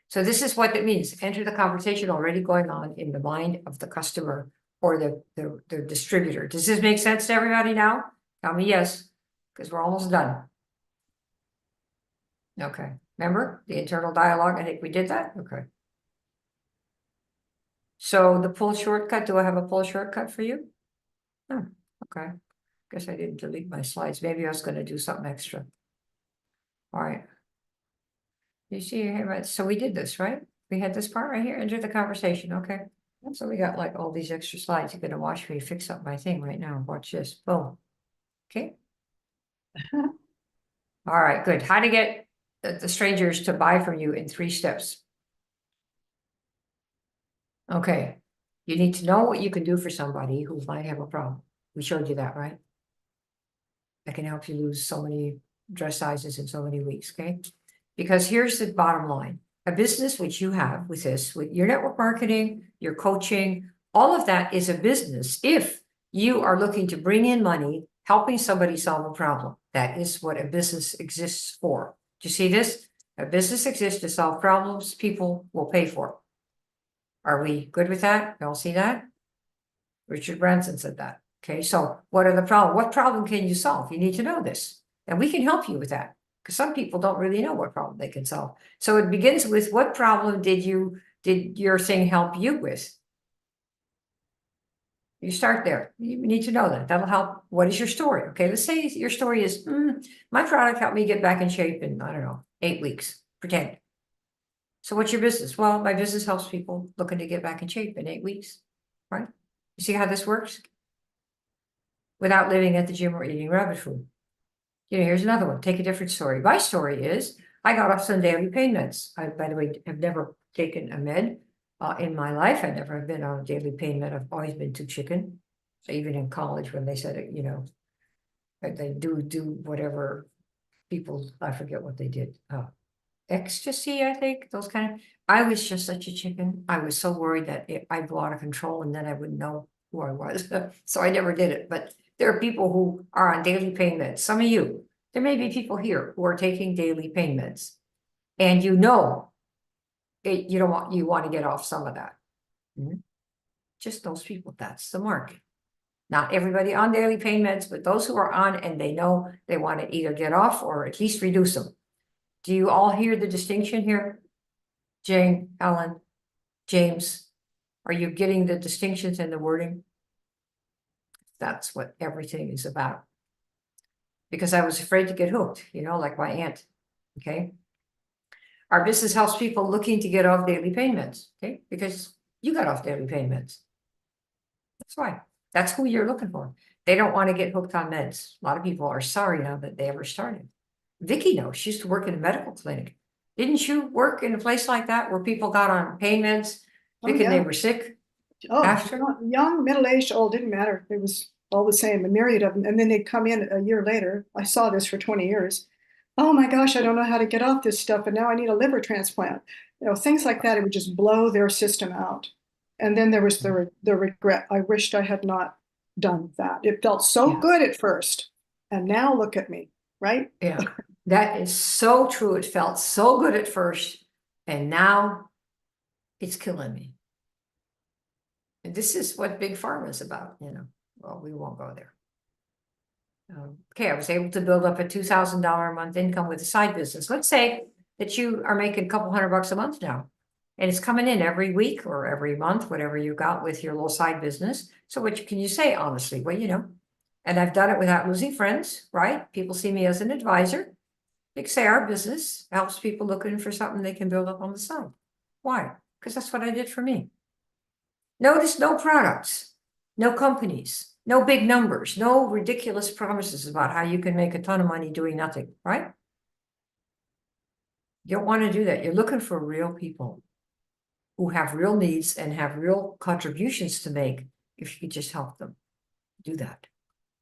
So this is what it means. Enter the conversation already going on in the mind of the customer or the distributor. Does this make sense to everybody now? Tell me yes, because we're almost done. Okay. Remember the internal dialogue? I think we did that. Okay. So the pull shortcut, do I have a pull shortcut for you? Oh, okay. Guess I didn't delete my slides. Maybe I was going to do something extra. All right. You see here, right? So we did this, right? We had this part right here, enter the conversation. Okay. So we got like all these extra slides. You're gonna watch me fix up my thing right now. Watch this. Boom. Okay. All right, good. How to get the strangers to buy from you in 3 steps. Okay. You need to know what you can do for somebody who might have a problem. We showed you that, right? That can help you lose so many dress sizes in so many weeks, okay? Because here's the bottom line. A business which you have with this, with your network marketing, your coaching, all of that is a business if you are looking to bring in money, helping somebody solve a problem. That is what a business exists for. Do you see this? A business exists to solve problems people will pay for. Are we good with that? Y'all see that? Richard Branson said that. Okay, so what are the problems? What problem can you solve? You need to know this. And we can help you with that. Because some people don't really know what problem they can solve. So it begins with what problem did your thing help you with? You start there. You need to know that. That'll help. What is your story? Okay, let's say your story is, my product helped me get back in shape in, I don't know, 8 weeks. Pretend. So what's your business? Well, my business helps people looking to get back in shape in 8 weeks. Right? You see how this works? Without living at the gym or eating rabbit food. Here's another one. Take a different story. My story is I got off some daily pain meds. I, by the way, have never taken a med in my life. I never have been on a daily pain med. I've always been too chicken. So even in college, when they said it, that they do whatever people, I forget what they did. Ecstasy, I think, those kind of. I was just such a chicken. I was so worried that I'd go out of control and then I wouldn't know who I was. So I never did it. But there are people who are on daily pain meds. Some of you, there may be people here who are taking daily pain meds. And you want to get off some of that. Just those people, that's the market. Not everybody on daily pain meds, but those who are on and they know they want to either get off or at least reduce them. Do you all hear the distinction here? Jane, Ellen, James, are you getting the distinctions in the wording? That's what everything is about. Because I was afraid to get hooked, like my aunt, okay? Our business helps people looking to get off daily pain meds, okay? Because you got off daily pain meds. That's why. That's who you're looking for. They don't want to get hooked on meds. A lot of people are sorry now that they ever started. Vicky knows. She used to work in a medical clinic. Didn't you work in a place like that where people got on pain meds because they were sick? After? Young, middle-aged, old, didn't matter. It was all the same, a myriad of them. And then they'd come in a year later. I saw this for 20 years. Oh my gosh, I don't know how to get off this stuff. And now I need a liver transplant. Things like that. It would just blow their system out. And then there was the regret. I wished I had not done that. It felt so good at first. And now look at me, right? Yeah, that is so true. It felt so good at first. And now it's killing me. And this is what Big Pharma is about, Well, we won't go there. Okay, I was able to build up a $2,000 a month income with a side business. Let's say that you are making a couple $100 a month now. And it's coming in every week or every month, whatever you got with your little side business. So what can you say honestly? Well, you know, and I've done it without losing friends, right? People see me as an advisor. You can say our business helps people looking for something they can build up on the side. Why? Because that's what I did for me. Notice no products, no companies, no big numbers, no ridiculous promises about how you can make a ton of money doing nothing, right? You don't want to do that. You're looking for real people who have real needs and have real contributions to make if you could just help them do that,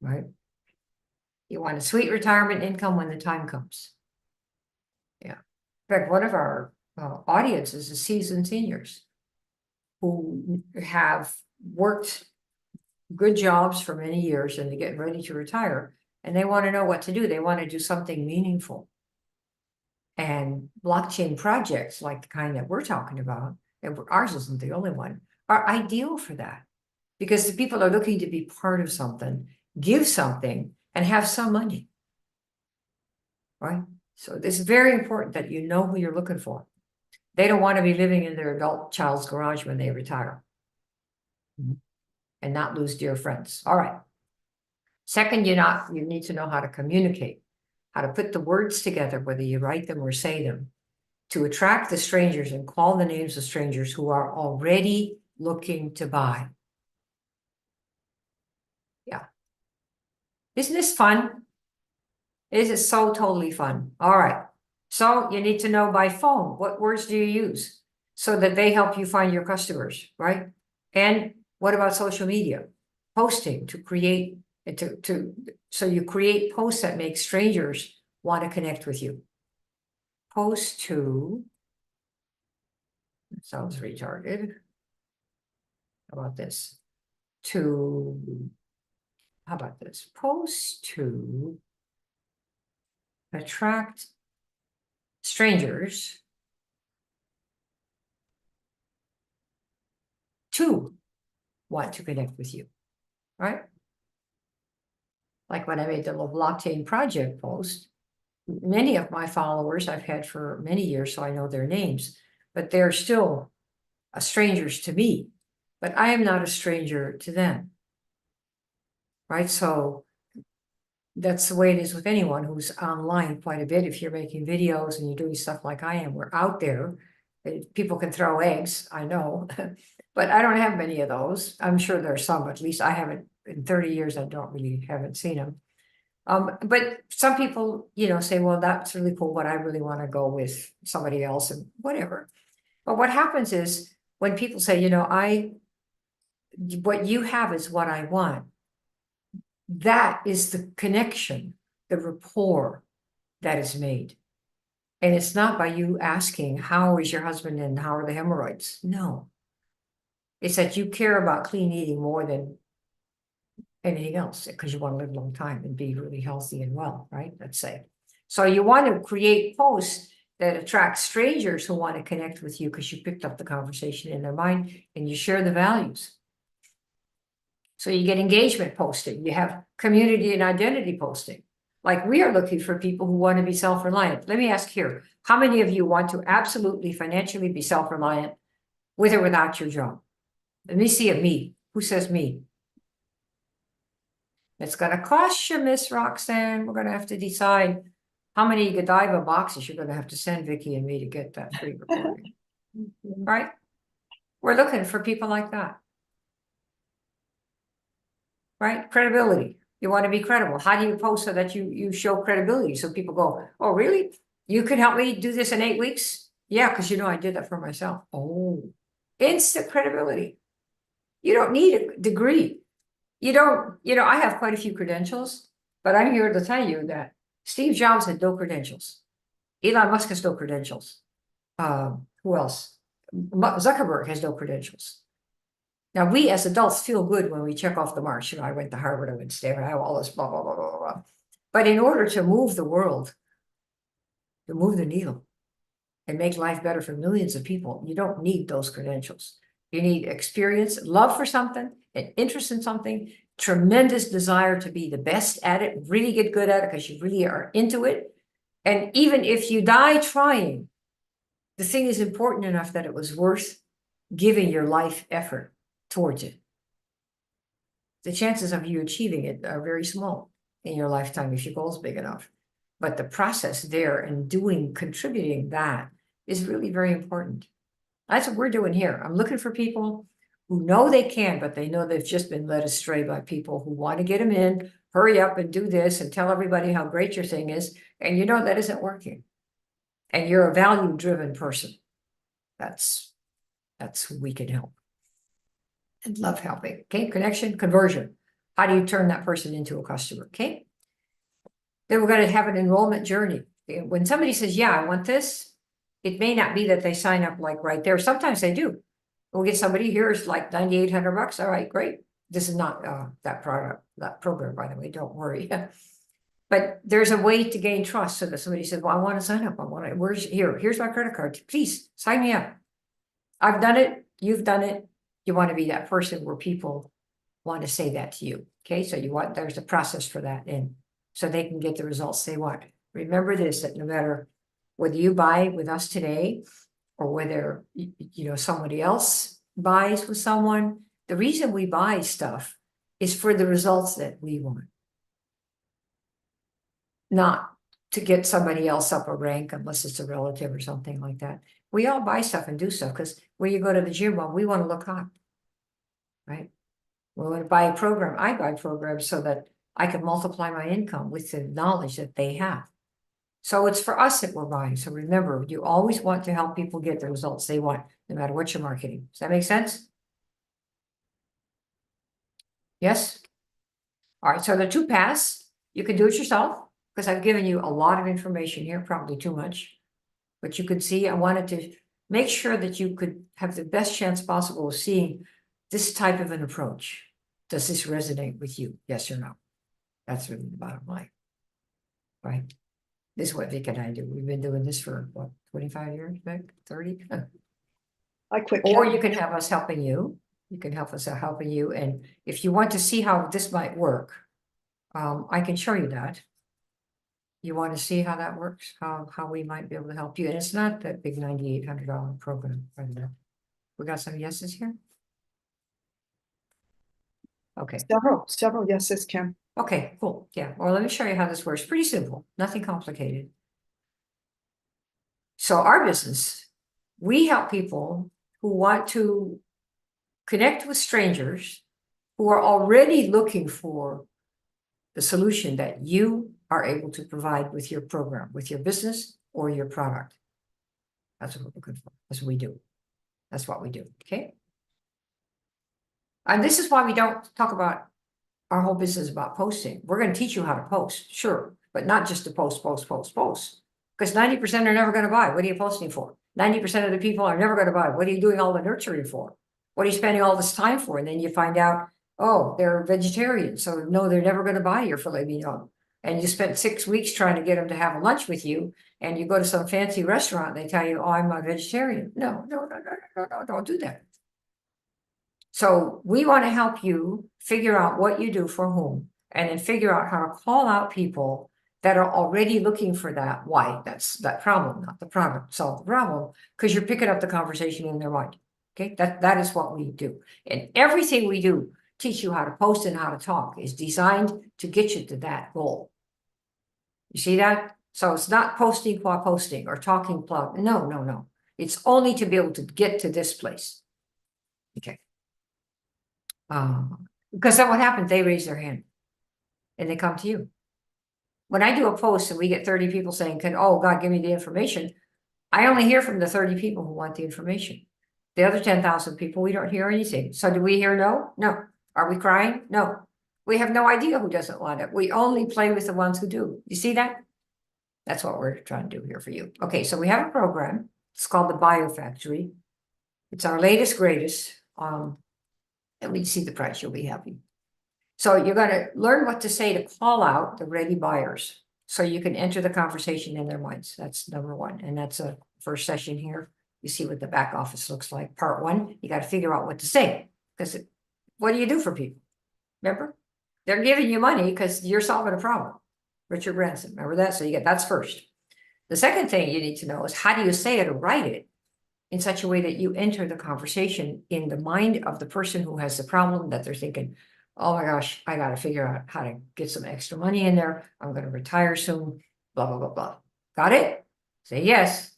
right? You want a sweet retirement income when the time comes. Yeah. In fact, one of our audiences is seasoned seniors who have worked good jobs for many years and they're getting ready to retire and they want to know what to do. They want to do something meaningful. And blockchain projects like the kind that we're talking about, and ours isn't the only one, are ideal for that. Because the people are looking to be part of something, give something, and have some money. Right? So it's very important that you know who you're looking for. They don't want to be living in their adult child's garage when they retire. And not lose dear friends. All right. Second, you need to know how to communicate, how to put the words together, whether you write them or say them, to attract the strangers and call the names of strangers who are already looking to buy. Yeah. Isn't this fun? This is so totally fun. All right. So you need to know by phone, what words do you use so that they help you find your customers, right? And what about social media? Posting to create, so you create posts that make strangers want to connect with you. Post to, sounds retarded. How about this? How about this? Post to attract strangers to want to connect with you, right? Like when I made the little blockchain project post, many of my followers I've had for many years, so I know their names, but they're still strangers to me, but I am not a stranger to them, right? So that's the way it is with anyone who's online quite a bit. If you're making videos and you're doing stuff like I am, we're out there. People can throw eggs, I know, but I don't have many of those. I'm sure there's some, at least I haven't, in 30 years, I haven't seen them. But some people, you know, say, well, that's really cool, but I really want to go with somebody else and whatever. But what happens is when people say, you know, what you have is what I want. That is the connection, the rapport that is made. And it's not by you asking, how is your husband and how are the hemorrhoids? No. It's that you care about clean eating more than anything else because you want to live a long time and be really healthy and well, right? Let's say. So you want to create posts that attract strangers who want to connect with you because you picked up the conversation in their mind and you share the values. So you get engagement posting, you have community and identity posting. Like we are looking for people who want to be self-reliant. Let me ask here, how many of you want to absolutely financially be self-reliant with or without your job? Let me see a me. Who says me? It's going to cost you, Miss Roxanne. We're going to have to decide how many Godiva boxes you're going to have to send Vicki and me to get that free recording. Right? We're looking for people like that. Right? Credibility. You want to be credible. How do you post so that you show credibility? So people go, oh, really? You can help me do this in 8 weeks? Yeah, because you know I did that for myself. Oh, instant credibility. You don't need a degree. You don't, you know, I have quite a few credentials, but I'm here to tell you that Steve Jobs had no credentials. Elon Musk has no credentials. Who else? Zuckerberg has no credentials. Now, we as adults feel good when we check off the marks. You know, I went to Harvard, I went to Stanford, I have all this, blah, blah, blah, blah, blah. But in order to move the world, to move the needle and make life better for millions of people, you don't need those credentials. You need experience, love for something, an interest in something, tremendous desire to be the best at it, really get good at it because you really are into it, And even if you die trying, the thing is important enough that it was worth giving your life effort towards it. The chances of you achieving it are very small in your lifetime if your goal is big enough. But the process there and contributing that is really very important. That's what we're doing here. I'm looking for people who know they can, but they know they've just been led astray by people who want to get them in, hurry up and do this and tell everybody how great your thing is. And you know that isn't working. And you're a value-driven person. That's who we can help. And love helping. Okay, connection, conversion. How do you turn that person into a customer? Okay. Then we're going to have an enrollment journey. When somebody says, yeah, I want this, it may not be that they sign up like right there. Sometimes they do. We'll get somebody, here's like $9,800. All right, great. This is not that program, by the way, don't worry. But there's a way to gain trust so that somebody says, well, I want to sign up. Here's my credit card. Please sign me up. I've done it. You've done it. You want to be that person where people want to say that to you. Okay, so there's a process for that, and so they can get the results they want. Remember this, that no matter whether you buy with us today or whether somebody else buys with someone, the reason we buy stuff is for the results that we want, not to get somebody else up a rank unless it's a relative or something like that. We all buy stuff and do stuff because when you go to the gym, well, we want to look hot, right? We want to buy a program. I buy programs so that I can multiply my income with the knowledge that they have. So it's for us that we're buying. So remember, you always want to help people get the results they want, no matter what you're marketing. Does that make sense? Yes? All right, so the 2 paths, you can do it yourself, because I've given you a lot of information here, probably too much. But you could see, I wanted to make sure that you could have the best chance possible of seeing this type of an approach. Does this resonate with you? Yes or no? That's really the bottom line, right? This is what Vic and I do. We've been doing this for, what, 25 years, Vic? 30? I quit. Or you can have us helping you. You can help us out helping you. And if you want to see how this might work, I can show you that. You want to see how that works, how we might be able to help you. And it's not that big $9,800 program. We got some yeses here? Okay. Several yeses, Kim. Okay, cool. Yeah. Well, let me show you how this works. Pretty simple, nothing complicated. So our business, we help people who want to connect with strangers who are already looking for the solution that you are able to provide with your program, with your business or your product. That's what we're looking for. That's what we do. That's what we do. Okay. And this is why we don't talk about our whole business about posting. We're going to teach you how to post, sure, but not just to post. Because 90% are never going to buy. What are you posting for? 90% of the people are never going to buy. What are you doing all the nurturing for? What are you spending all this time for? And then you find out, oh, they're vegetarian. So no, they're never going to buy your filet mignon. And you spent 6 weeks trying to get them to have a lunch with you. And you go to some fancy restaurant, they tell you, oh, I'm a vegetarian. No, don't do that. So we want to help you figure out what you do for whom, and then figure out how to call out people that are already looking for that. Why? That's that problem, not the product. Solve the problem because you're picking up the conversation in their mind. Okay, that is what we do. And everything we do, teach you how to post and how to talk, is designed to get you to that goal. You see that? So it's not posting while posting or talking plug. No. It's only to be able to get to this place. Okay. Because then what happens? They raise their hand and they come to you. When I do a post and we get 30 people saying, oh God, give me the information, I only hear from the 30 people who want the information. The other 10,000 people, we don't hear anything. So do we hear no? No. Are we crying? No. We have no idea who doesn't want it. We only play with the ones who do. You see that? That's what we're trying to do here for you. Okay, so we have a program. It's called the BioFactory. It's our latest, greatest. And when you see the price, you'll be happy. So you're going to learn what to say to call out the ready buyers so you can enter the conversation in their minds. That's number one. And that's a first session here. You see what the back office looks like. Part one, you got to figure out what to say. Because what do you do for people? Remember? They're giving you money because you're solving a problem. Richard Branson, remember that? So that's first. The second thing you need to know is how do you say it or write it in such a way that you enter the conversation in the mind of the person who has the problem, that they're thinking, oh my gosh, I got to figure out how to get some extra money in there. I'm going to retire soon, blah, blah, blah, blah. Got it? Say yes.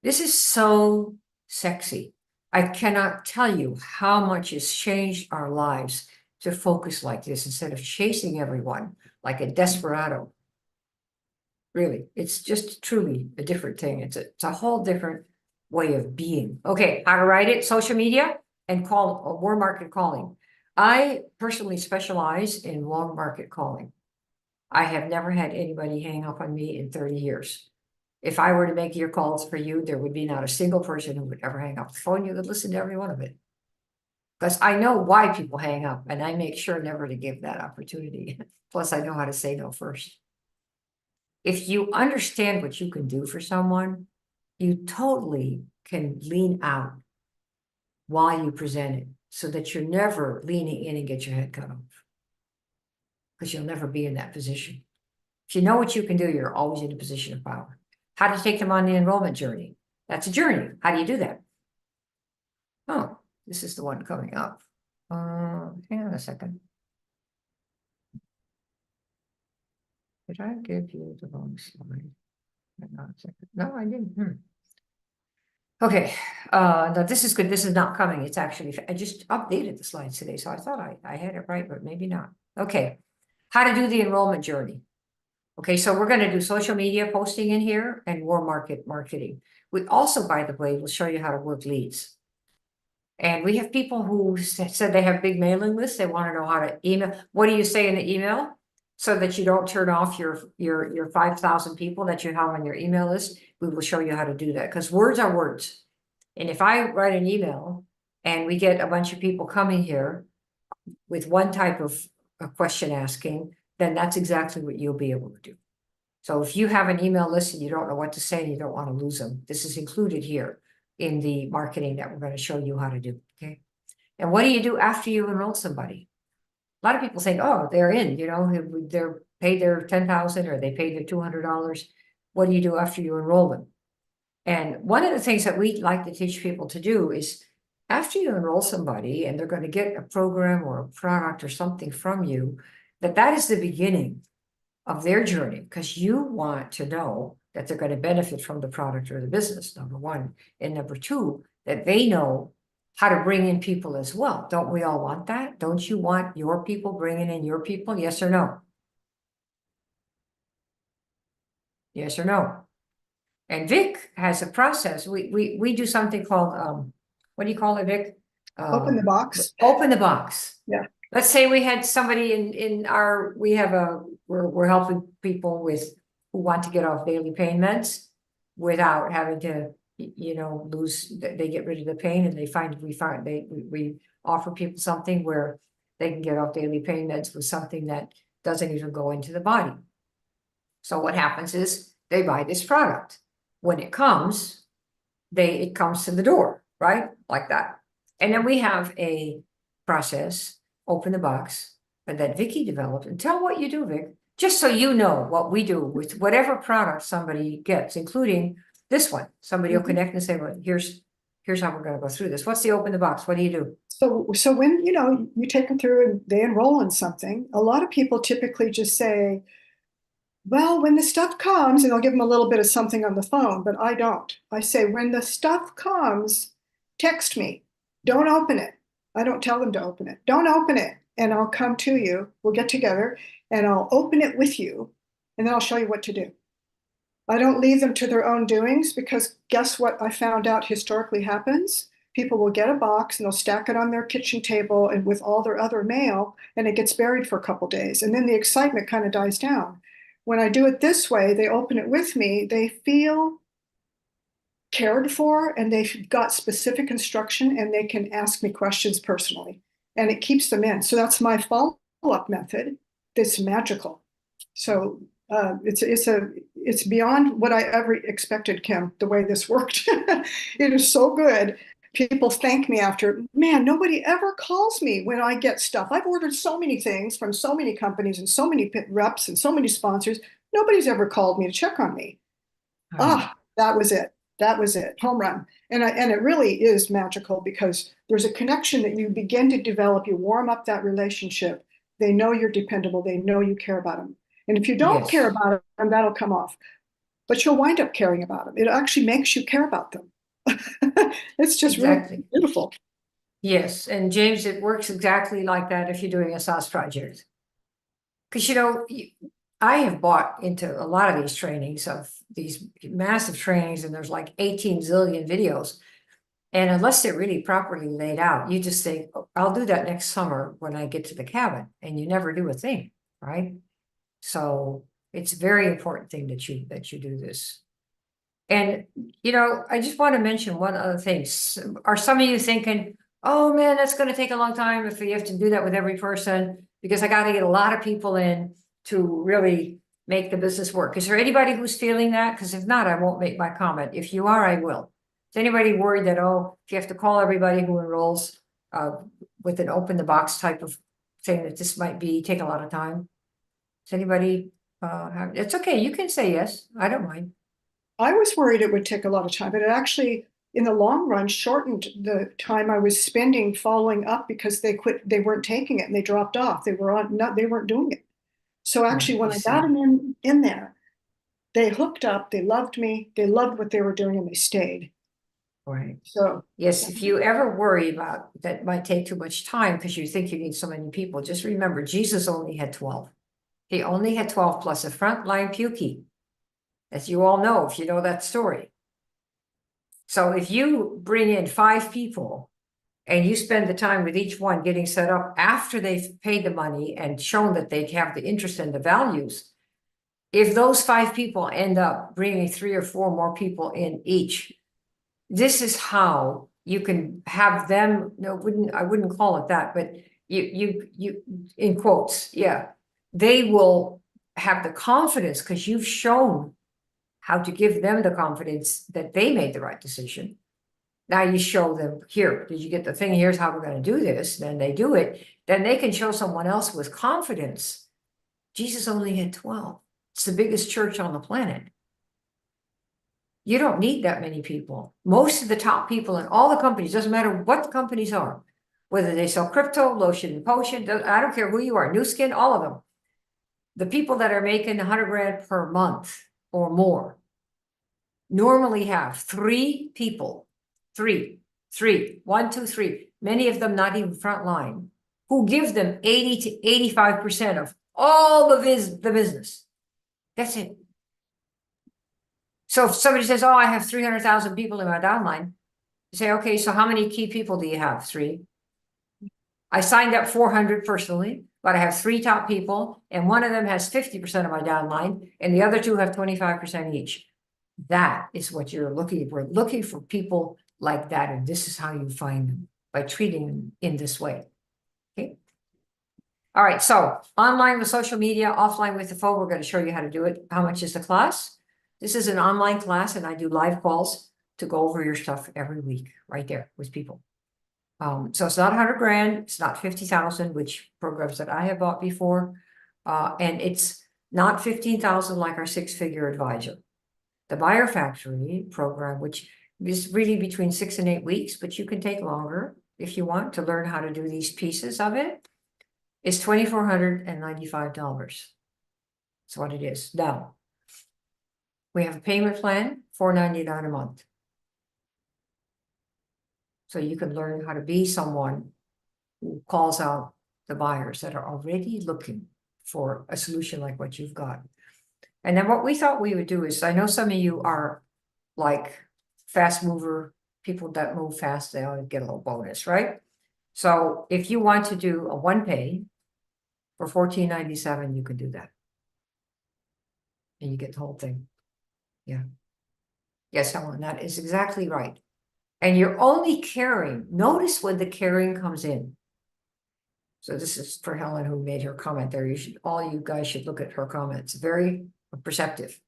This is so sexy. I cannot tell you how much it's changed our lives to focus like this instead of chasing everyone like a desperado. Really, it's just truly a different thing. It's a whole different way of being. Okay, how to write it, social media and call warm market calling. I personally specialize in warm market calling. I have never had anybody hang up on me in 30 years. If I were to make your calls for you, there would be not a single person who would ever hang up the phone. You would listen to every one of it. Because I know why people hang up, and I make sure never to give that opportunity. Plus, I know how to say no first. If you understand what you can do for someone, you totally can lean out while you present it so that you're never leaning in and get your head cut off. Because you'll never be in that position. If you know what you can do, you're always in a position of power. How to take them on the enrollment journey? That's a journey. How do you do that? Oh, this is the one coming up. Hang on a second. Did I give you the wrong slide? Hang on a second. No, I didn't. Okay, no, this is good. This is not coming. It's actually, I just updated the slides today, so I thought I had it right, but maybe not. Okay, how to do the enrollment journey. Okay, so we're going to do social media posting in here and warm market marketing. We also, by the way, will show you how to work leads. And we have people who said they have big mailing lists. They want to know how to email. What do you say in the email so that you don't turn off your 5,000 people that you have on your email list? We will show you how to do that because words are words. And if I write an email and we get a bunch of people coming here with one type of a question asking, then that's exactly what you'll be able to do. So if you have an email list and you don't know what to say and you don't want to lose them, this is included here in the marketing that we're going to show you how to do. Okay. And what do you do after you enroll somebody? A lot of people think, oh, they're in, they're paid their $10,000 or they paid their $200. What do you do after you enroll them? And one of the things that we like to teach people to do is after you enroll somebody and they're going to get a program or a product or something from you, that is the beginning of their journey, because you want to know that they're going to benefit from the product or the business, number one. And number two, that they know how to bring in people as well. Don't we all want that? Don't you want your people bringing in your people? Yes or no? Yes or no? And Vic has a process. We do something called, what do you call it, Vic? Open the box. Open the box. Yeah. Let's say we had somebody in our, we're helping people who want to get off daily pain meds without having to, lose, they get rid of the pain and we offer people something where they can get off daily pain meds with something that doesn't even go into the body. So what happens is they buy this product. When it comes, it comes to the door, right? Like that. And then we have a process, open the box, that Vicki developed. And tell what you do, Vic, just so you know what we do with whatever product somebody gets, including this one. Somebody will connect and say, well, here's how we're going to go through this. What's the open the box? What do you do? So when, you take them through and they enroll in something, a lot of people typically just say, well, when the stuff comes, and I'll give them a little bit of something on the phone, but I don't. I say, when the stuff comes, text me. Don't open it. I don't tell them to open it. Don't open it. And I'll come to you. We'll get together and I'll open it with you. And then I'll show you what to do. I don't leave them to their own doings, because guess what I found out historically happens? People will get a box and they'll stack it on their kitchen table and with all their other mail, and it gets buried for a couple days. And then the excitement kind of dies down. When I do it this way, they open it with me, they feel cared for and they've got specific instruction and they can ask me questions personally, and it keeps them in. So that's my follow-up method. That's magical. So it's beyond what I ever expected, Kim, the way this worked. It is so good. People thank me after, man, nobody ever calls me when I get stuff. I've ordered so many things from so many companies and so many reps and so many sponsors. Nobody's ever called me to check on me. Ah, that was it. That was it. Home run. And it really is magical because there's a connection that you begin to develop. You warm up that relationship. They know you're dependable. They know you care about them. And if you don't care Yes, about them, that'll come off. But you'll wind up caring about them. It actually makes you care about them. It's just really exactly. beautiful. Yes, and James, it works exactly like that if you're doing a SaaS project. Because I have bought into a lot of these trainings of these massive trainings, and there's like 18 zillion videos. And unless they're really properly laid out, you just think, "Oh, I'll do that next summer when I get to the cabin," and you never do a thing, right? So it's a very important thing that you do this. And I just want to mention one other thing. Are some of you thinking, oh man, that's going to take a long time if you have to do that with every person, because I got to get a lot of people in to really make the business work? Is there anybody who's feeling that? Because if not, I won't make my comment. If you are, I will. Is anybody worried that, oh, if you have to call everybody who enrolls with an open the box type of thing, that this might take a lot of time? Does anybody it's okay, you can say yes, I don't mind. I was worried it would take a lot of time, but it actually, in the long run, shortened the time I was spending following up because they quit, they weren't taking it and they dropped off. They weren't doing it. So actually, when You I got see. them in there, they hooked up, they loved me, they loved what they were doing, and they stayed. Right. So Yes, if you ever worry about that might take too much time because you think you need so many people, just remember Jesus only had 12. He only had 12 plus a frontline Pukey, as you all know, if you know that story. So if you bring in 5 people and you spend the time with each one getting set up after they've paid the money and shown that they have the interest and the values, if those 5 people end up bringing 3 or 4 more people in each, this is how you can have them. No, I wouldn't call it that, but you in quotes, yeah, they will have the confidence because you've shown how to give them the confidence that they made the right decision. Now you show them, here, did you get the thing? Here's how we're going to do this. Then they do it. Then they can show someone else with confidence. Jesus only had 12. It's the biggest church on the planet. You don't need that many people. Most of the top people in all the companies, doesn't matter what the companies are, whether they sell crypto, lotion and potion, I don't care who you are, new skin, all of them. The people that are making 100 grand per month or more normally have 3 people, 3, 1, 2, 3, many of them not even frontline, who give them 80 to 85% of all the business. That's it. So if somebody says, oh, I have 300,000 people in my downline, you say, okay, so how many key people do you have? 3. I signed up 400 personally, but I have 3 top people, and one of them has 50% of my downline, and the other 2 have 25% each. That is what you're looking for. Looking for people like that, and this is how you find them, by treating them in this way. Okay. All right, so online with social media, offline with the phone. We're going to show you how to do it. How much is the class? This is an online class, and I do live calls to go over your stuff every week, right there with people. So it's not 100 grand, it's not 50,000, which programs that I have bought before, and it's not 15,000 like our 6-figure advisor. The Buyer Factory program, which is really between 6 and 8 weeks, but you can take longer if you want to learn how to do these pieces of it, is $2,495. That's what it is. Now, we have a payment plan, $499 a month. So you can learn how to be someone who calls out the buyers that are already looking for a solution like what you've got. And then what we thought we would do is, I know some of you are like fast mover, people that move fast, they always get a little bonus, right? So if you want to do a 1-pay for $14.97, you can do that. And you get the whole thing. Yeah. Yes, Helen, that is exactly right. And you're only carrying, notice when the carrying comes in. So this is for Helen, who made her comment there. All you guys should look at her comments. Very perceptive.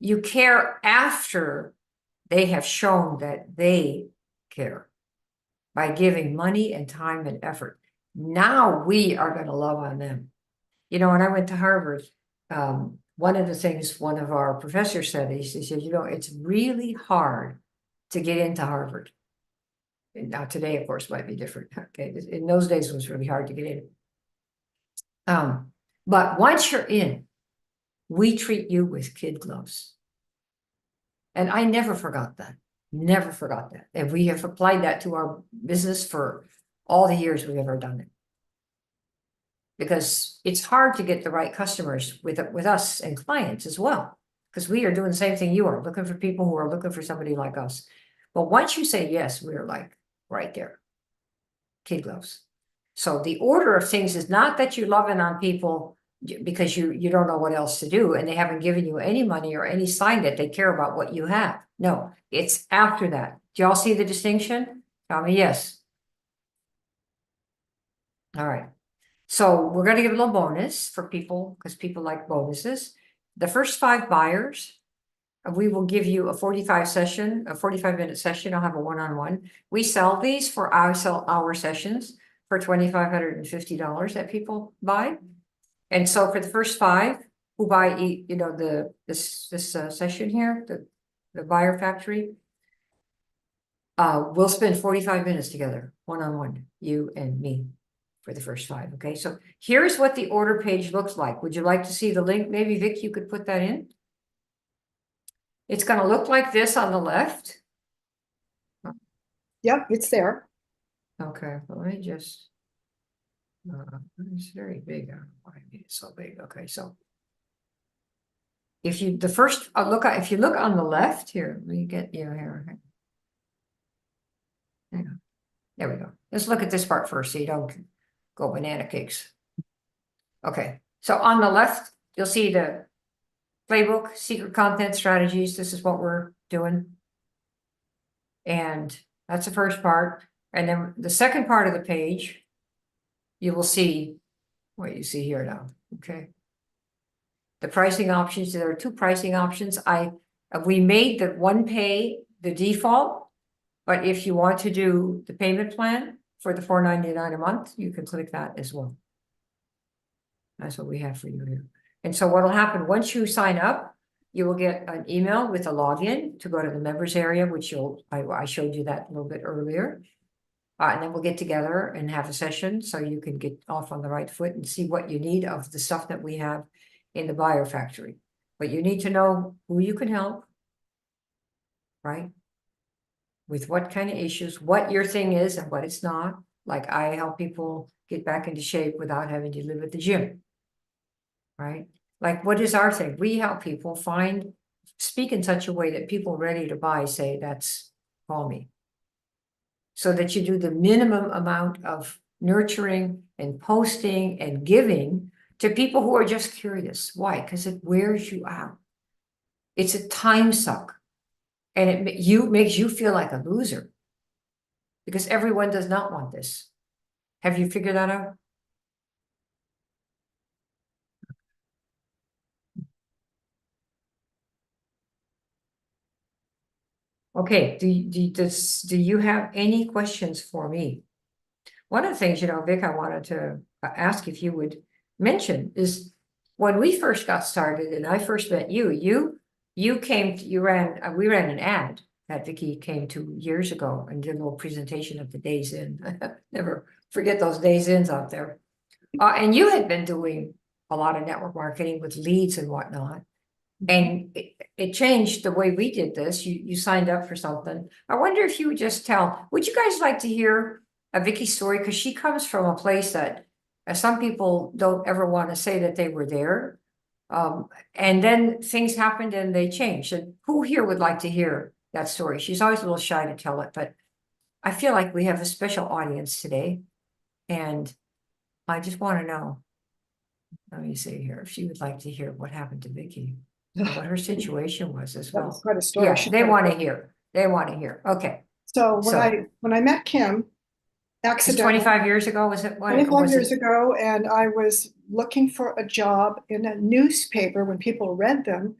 You care after they have shown that they care by giving money and time and effort. Now we are going to love on them. When I went to Harvard, one of the things one of our professors said, he said, you know, it's really hard to get into Harvard. And now today, of course, might be different. Okay, in those days it was really hard to get in. But once you're in, we treat you with kid gloves. And I never forgot that. Never forgot that. And we have applied that to our business for all the years we've ever done it. Because it's hard to get the right customers with us and clients as well. Because we are doing the same thing you are, looking for people who are looking for somebody like us. But once you say yes, we're like right there. Kid gloves. So the order of things is not that you're loving on people because you don't know what else to do and they haven't given you any money or any sign that they care about what you have. No, it's after that. Do y'all see the distinction? Tell me yes. All right. So we're going to give a little bonus for people because people like bonuses. The first 5 buyers, we will give you a 45-minute session. I'll have a one-on-one. We sell these for our sessions for $2,550 that people buy. And so for the first 5 who buy, you know, this session here, the buyer factory, we'll spend 45 minutes together, one-on-one, you and me, for the first 5. Okay, so here's what the order page looks like. Would you like to see the link? Maybe Vic, you could put that in. It's going to look like this on the left. Yep, it's there. Okay, well, let me just. It's very big. I don't know why I made it so big. Okay, so if you if you look on the left here, let me get you here. Hang on. There we go. Let's look at this part first so you don't go banana cakes. Okay, so on the left, you'll see the playbook, secret content strategies. This is what we're doing. And that's the first part. And then the second part of the page, you will see what you see here now. Okay. The pricing options, there are 2 pricing options. We made the one pay the default, but if you want to do the payment plan for the $4.99 a month, you can click that as well. That's what we have for you here. And so what will happen once you sign up, you will get an email with a login to go to the members area, which I showed you that a little bit earlier. And then we'll get together and have a session so you can get off on the right foot and see what you need of the stuff that we have in the buyer factory. But you need to know who you can help, right? With what kind of issues, what your thing is and what it's not. Like I help people get back into shape without having to live at the gym, right? Like what is our thing? We help people speak in such a way that people ready to buy say, call me. So that you do the minimum amount of nurturing and posting and giving to people who are just curious. Why? Because it wears you out. It's a time suck. And it makes you feel like a loser. Because everyone does not want this. Have you figured that out? Okay, do you have any questions for me? One of the things, you know, Vic, I wanted to ask if you would mention is when we first got started and I first met you, we ran an ad that Vicki came to years ago and did a little presentation of the Days Inn. Never forget those Days Inns out there. And you had been doing a lot of network marketing with leads and whatnot. And it changed the way we did this. You signed up for something. I wonder if you would just would you guys like to hear a Vicky story? Because she comes from a place that some people don't ever want to say that they were there. And then things happened and they changed. And who here would like to hear that story? She's always a little shy to tell it, but I feel like we have a special audience today. And I just want to know, let me see here, if she would like to hear what happened to Vicky. What her situation was as That well. was quite a story. Yeah, they want to hear. They want to hear. Okay. So when I met Kim, It's accidentally 25 years ago, was it? 25 years ago, and I was looking for a job in a newspaper when people read them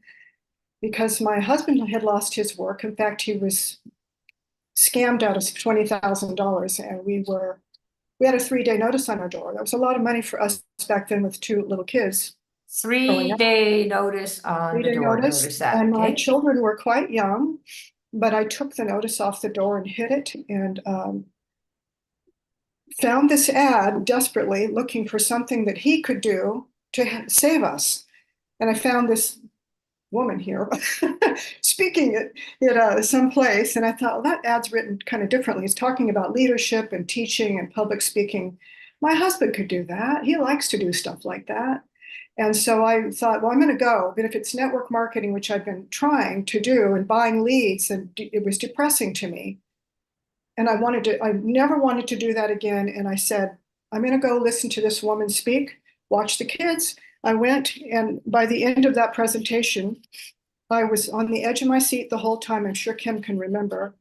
because my husband had lost his work. In fact, he was scammed out of $20,000, and we had a 3-day notice on our door. That was a lot of money for us back then with 2 little kids. Going out. 3-day notice on the 3-day door, notice, notice that, and my okay? children were quite young, but I took the notice off the door and hid it, and found this ad desperately looking for something that he could do to save us. And I found this woman here speaking at some place, and I thought, well, that ad's written kind of differently. It's talking about leadership and teaching and public speaking. My husband could do that. He likes to do stuff like that. And so I thought, well, I'm going to go. But if it's network marketing, which I've been trying to do and buying leads, and it was depressing to me. And I never wanted to do that again. And I said, I'm going to go listen to this woman speak, watch the kids. I went, and by the end of that presentation, I was on the edge of my seat the whole time. I'm sure Kim can remember.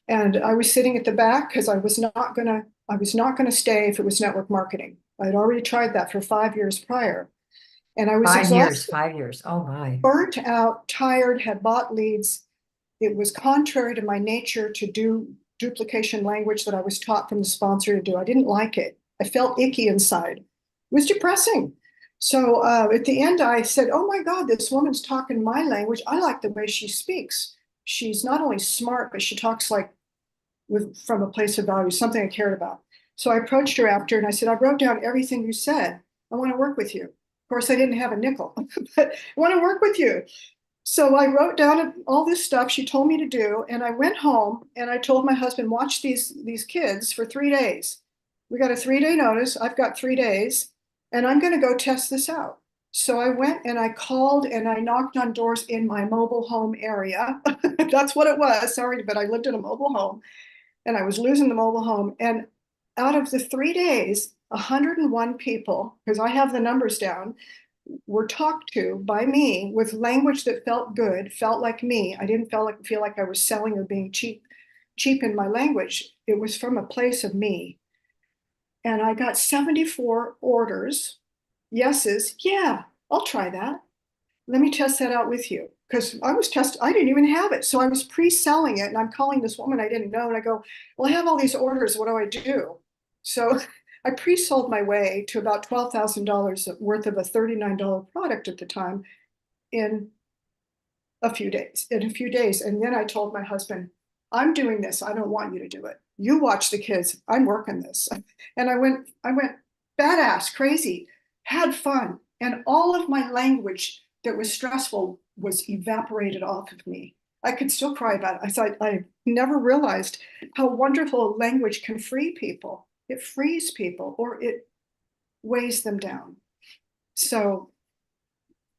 And I was sitting at the back because I was not gonna stay if it was network marketing. I had already tried that for 5 years prior. And I was 5 years, exhausted, 5 years, oh my. burnt out, tired, had bought leads. It was contrary to my nature to do duplication language that I was taught from the sponsor to do. I didn't like it. I felt icky inside. It was depressing. So at the end, I said, oh my God, this woman's talking my language. I like the way she speaks. She's not only smart, but she talks like from a place of value, something I cared about. So I approached her after and I said, I wrote down everything you said. I want to work with you. Of course, I didn't have a nickel, but I want to work with you. So I wrote down all this stuff she told me to do, and I went home and I told my husband, watch these kids for 3 days. We got a 3-day notice. I've got 3 days, and I'm going to go test this out. So I went and I called and I knocked on doors in my mobile home area. That's what it was. Sorry, but I lived in a mobile home and I was losing the mobile home. And out of the 3 days, 101 people, because I have the numbers down, were talked to by me with language that felt good, felt like me. I didn't feel like I was selling or being cheap in my language. It was from a place of me. And I got 74 orders. Yeses, yeah, I'll try that. Let me test that out with you. Because I didn't even have it. So I was pre-selling it, and I'm calling this woman I didn't know, and I go, well, I have all these orders, what do I do? So I pre-sold my way to about $12,000 worth of a $39 product at the time in a few days. And then I told my husband, I'm doing this. I don't want you to do it. You watch the kids. I'm working this. And I went badass, crazy, had fun. And all of my language that was stressful was evaporated off of me. I could still cry about it. I thought I never realized how wonderful language can free people. It frees people or it weighs them down. So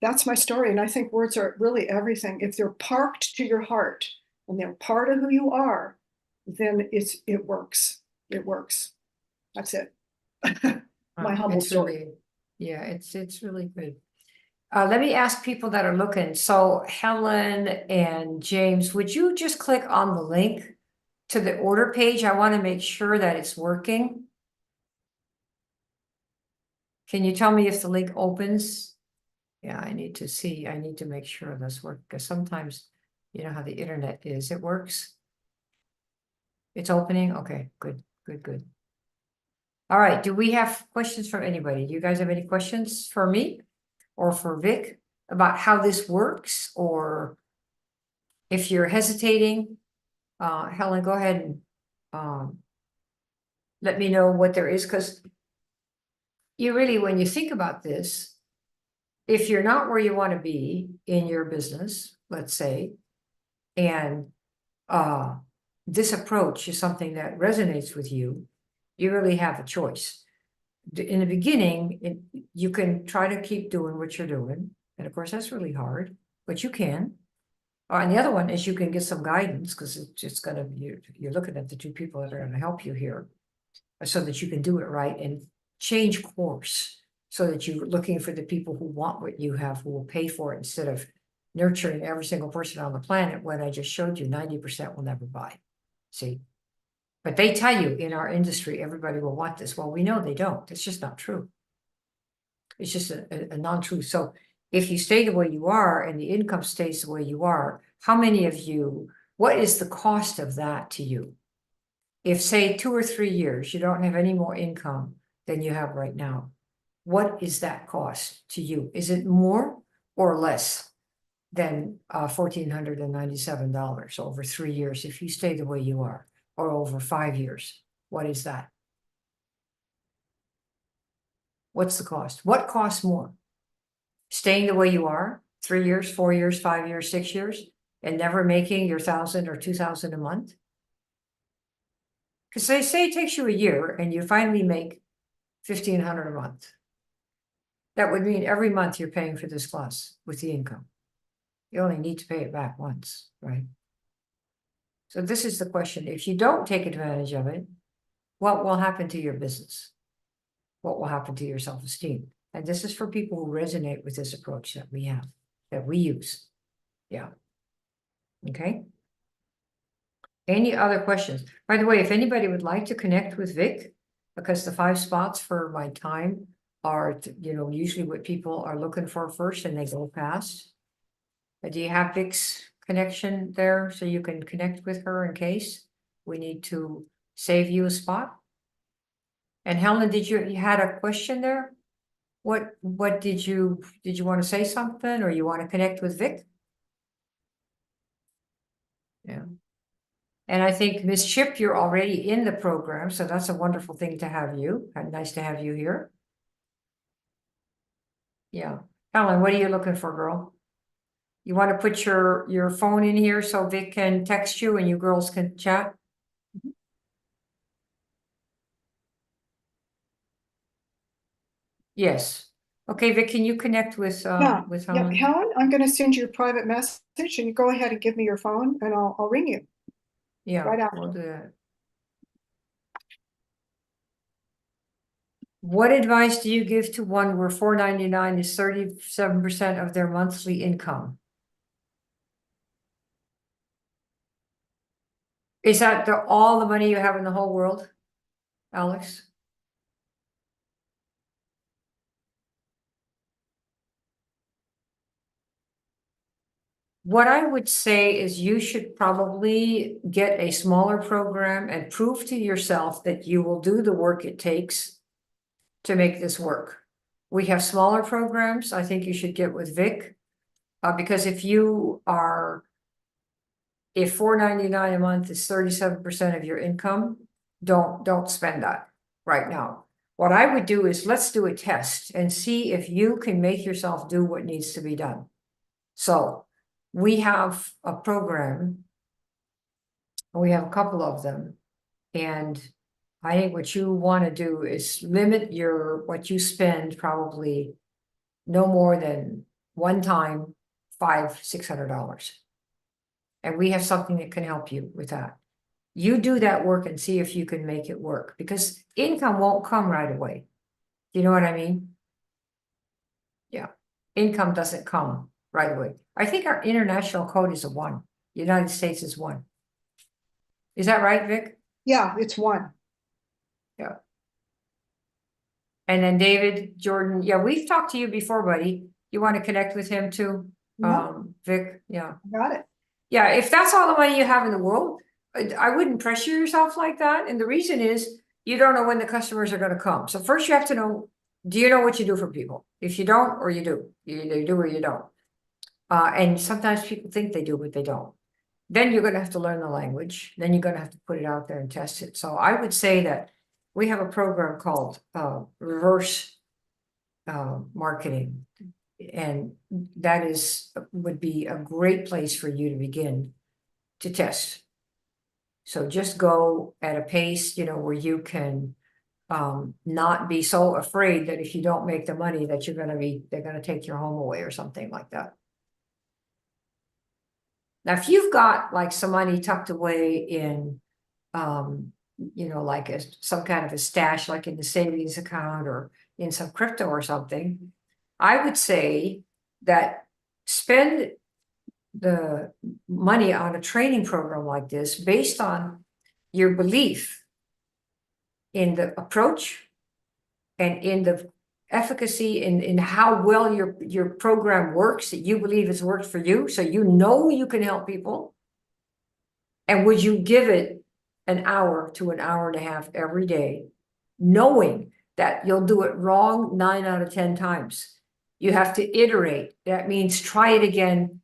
that's my story. And I think words are really everything. If they're parked to your heart and they're part of who you are, then it works. It works. That's it. My humble It's story. really, yeah, it's really good. Let me ask people that are looking. So Helen and James, would you just click on the link to the order page? I want to make sure that it's working. Can you tell me if the link opens? Yeah, I need to make sure this works, because sometimes you know how the internet is. It works. It's opening. Okay, good. All right, do we have questions from anybody? Do you guys have any questions for me or for Vic about how this works? Or if you're hesitating, Helen, go ahead and let me know what there is, because you really, when you think about this, if you're not where you want to be in your business, let's say, and this approach is something that resonates with you, you really have a choice. In the beginning, you can try to keep doing what you're doing. And of course, that's really hard, but you can. And the other one is you can get some guidance, because it's just going to, you're looking at the two people that are going to help you here, so that you can do it right and change course, so that you're looking for the people who want what you have, who will pay for it, instead of nurturing every single person on the planet. When I just showed you, 90% will never buy. See? But they tell you in our industry, everybody will want this. Well, we know they don't. It's just not true. It's just a non-truth. So if you stay the way you are and the income stays the way you are, how many of you, what is the cost of that to you? If, say, 2 or 3 years, you don't have any more income than you have right now, what is that cost to you? Is it more or less than $1,497 over 3 years if you stay the way you are, or over 5 years? What is that? What's the cost? What costs more? Staying the way you are, 3 years, 4 years, 5 years, 6 years, and never making your 1,000 or 2,000 a month? Because they say it takes you a year and you finally make 1,500 a month. That would mean every month you're paying for this class with the income. You only need to pay it back once, right? So this is the question. If you don't take advantage of it, what will happen to your business? What will happen to your self-esteem? And this is for people who resonate with this approach that we have, that we use. Yeah. Okay. Any other questions? By the way, if anybody would like to connect with Vic, because the 5 spots for my time are, usually what people are looking for first and they go past. Do you have Vic's connection there so you can connect with her in case we need to save you a spot? And Helen, you had a question there? What did you want to say something, or you want to connect with Vic? Yeah. And I think Miss Chip, you're already in the program, so that's a wonderful thing to have you. Nice to have you here. Yeah. Helen, what are you looking for, girl? You want to put your phone in here so Vic can text you and you girls can chat? Yes. Okay, Vic, can you connect with Yeah, Helen? Helen, I'm going to send you a private message and you go ahead and give me your phone and I'll ring you. Yeah, Right after. we'll do that. What advice do you give to one where $4.99 is 37% of their monthly income? Is that all the money you have in the whole world, Alex? What I would say is you should probably get a smaller program and prove to yourself that you will do the work it takes to make this work. We have smaller programs. I think you should get with Vic, because if $4.99 a month is 37% of your income, don't spend that right now. What I would do is let's do a test and see if you can make yourself do what needs to be done. So we have a program, we have a couple of them, and I think what you want to do is limit what you spend, probably no more than one time $500-600. And we have something that can help you with that. You do that work and see if you can make it work, because income won't come right away. Do you know what I mean? Yeah. Income doesn't come right away. I think our international code is a 1. United States is 1. Is that right, Vic? Yeah, it's 1. Yeah. And then David Jordan, yeah, we've talked to you before, buddy. You want to connect with him too? Vic, yeah. Got it. Yeah, if that's all the money you have in the world, I wouldn't pressure yourself like that. And the reason is you don't know when the customers are going to come. So first you have to know, do you know what you do for people? If you don't, or you do, you either do or you don't. And sometimes people think they do, but they don't. Then you're going to have to learn the language. Then you're going to have to put it out there and test it. So I would say that we have a program called reverse marketing. And that would be a great place for you to begin to test. So just go at a pace, where you can not be so afraid that if you don't make the money that they're going to take your home away or something like that. Now, if you've got like some money tucked away in, like some kind of a stash, like in the savings account or in some crypto or something, I would say that spend the money on a training program like this based on your belief in the approach and in the efficacy in how well your program works, that you believe it's worked for you, so you can help people. And would you give it an hour to an hour and a half every day, knowing that you'll do it wrong 9 out of 10 times. You have to iterate. That means try it again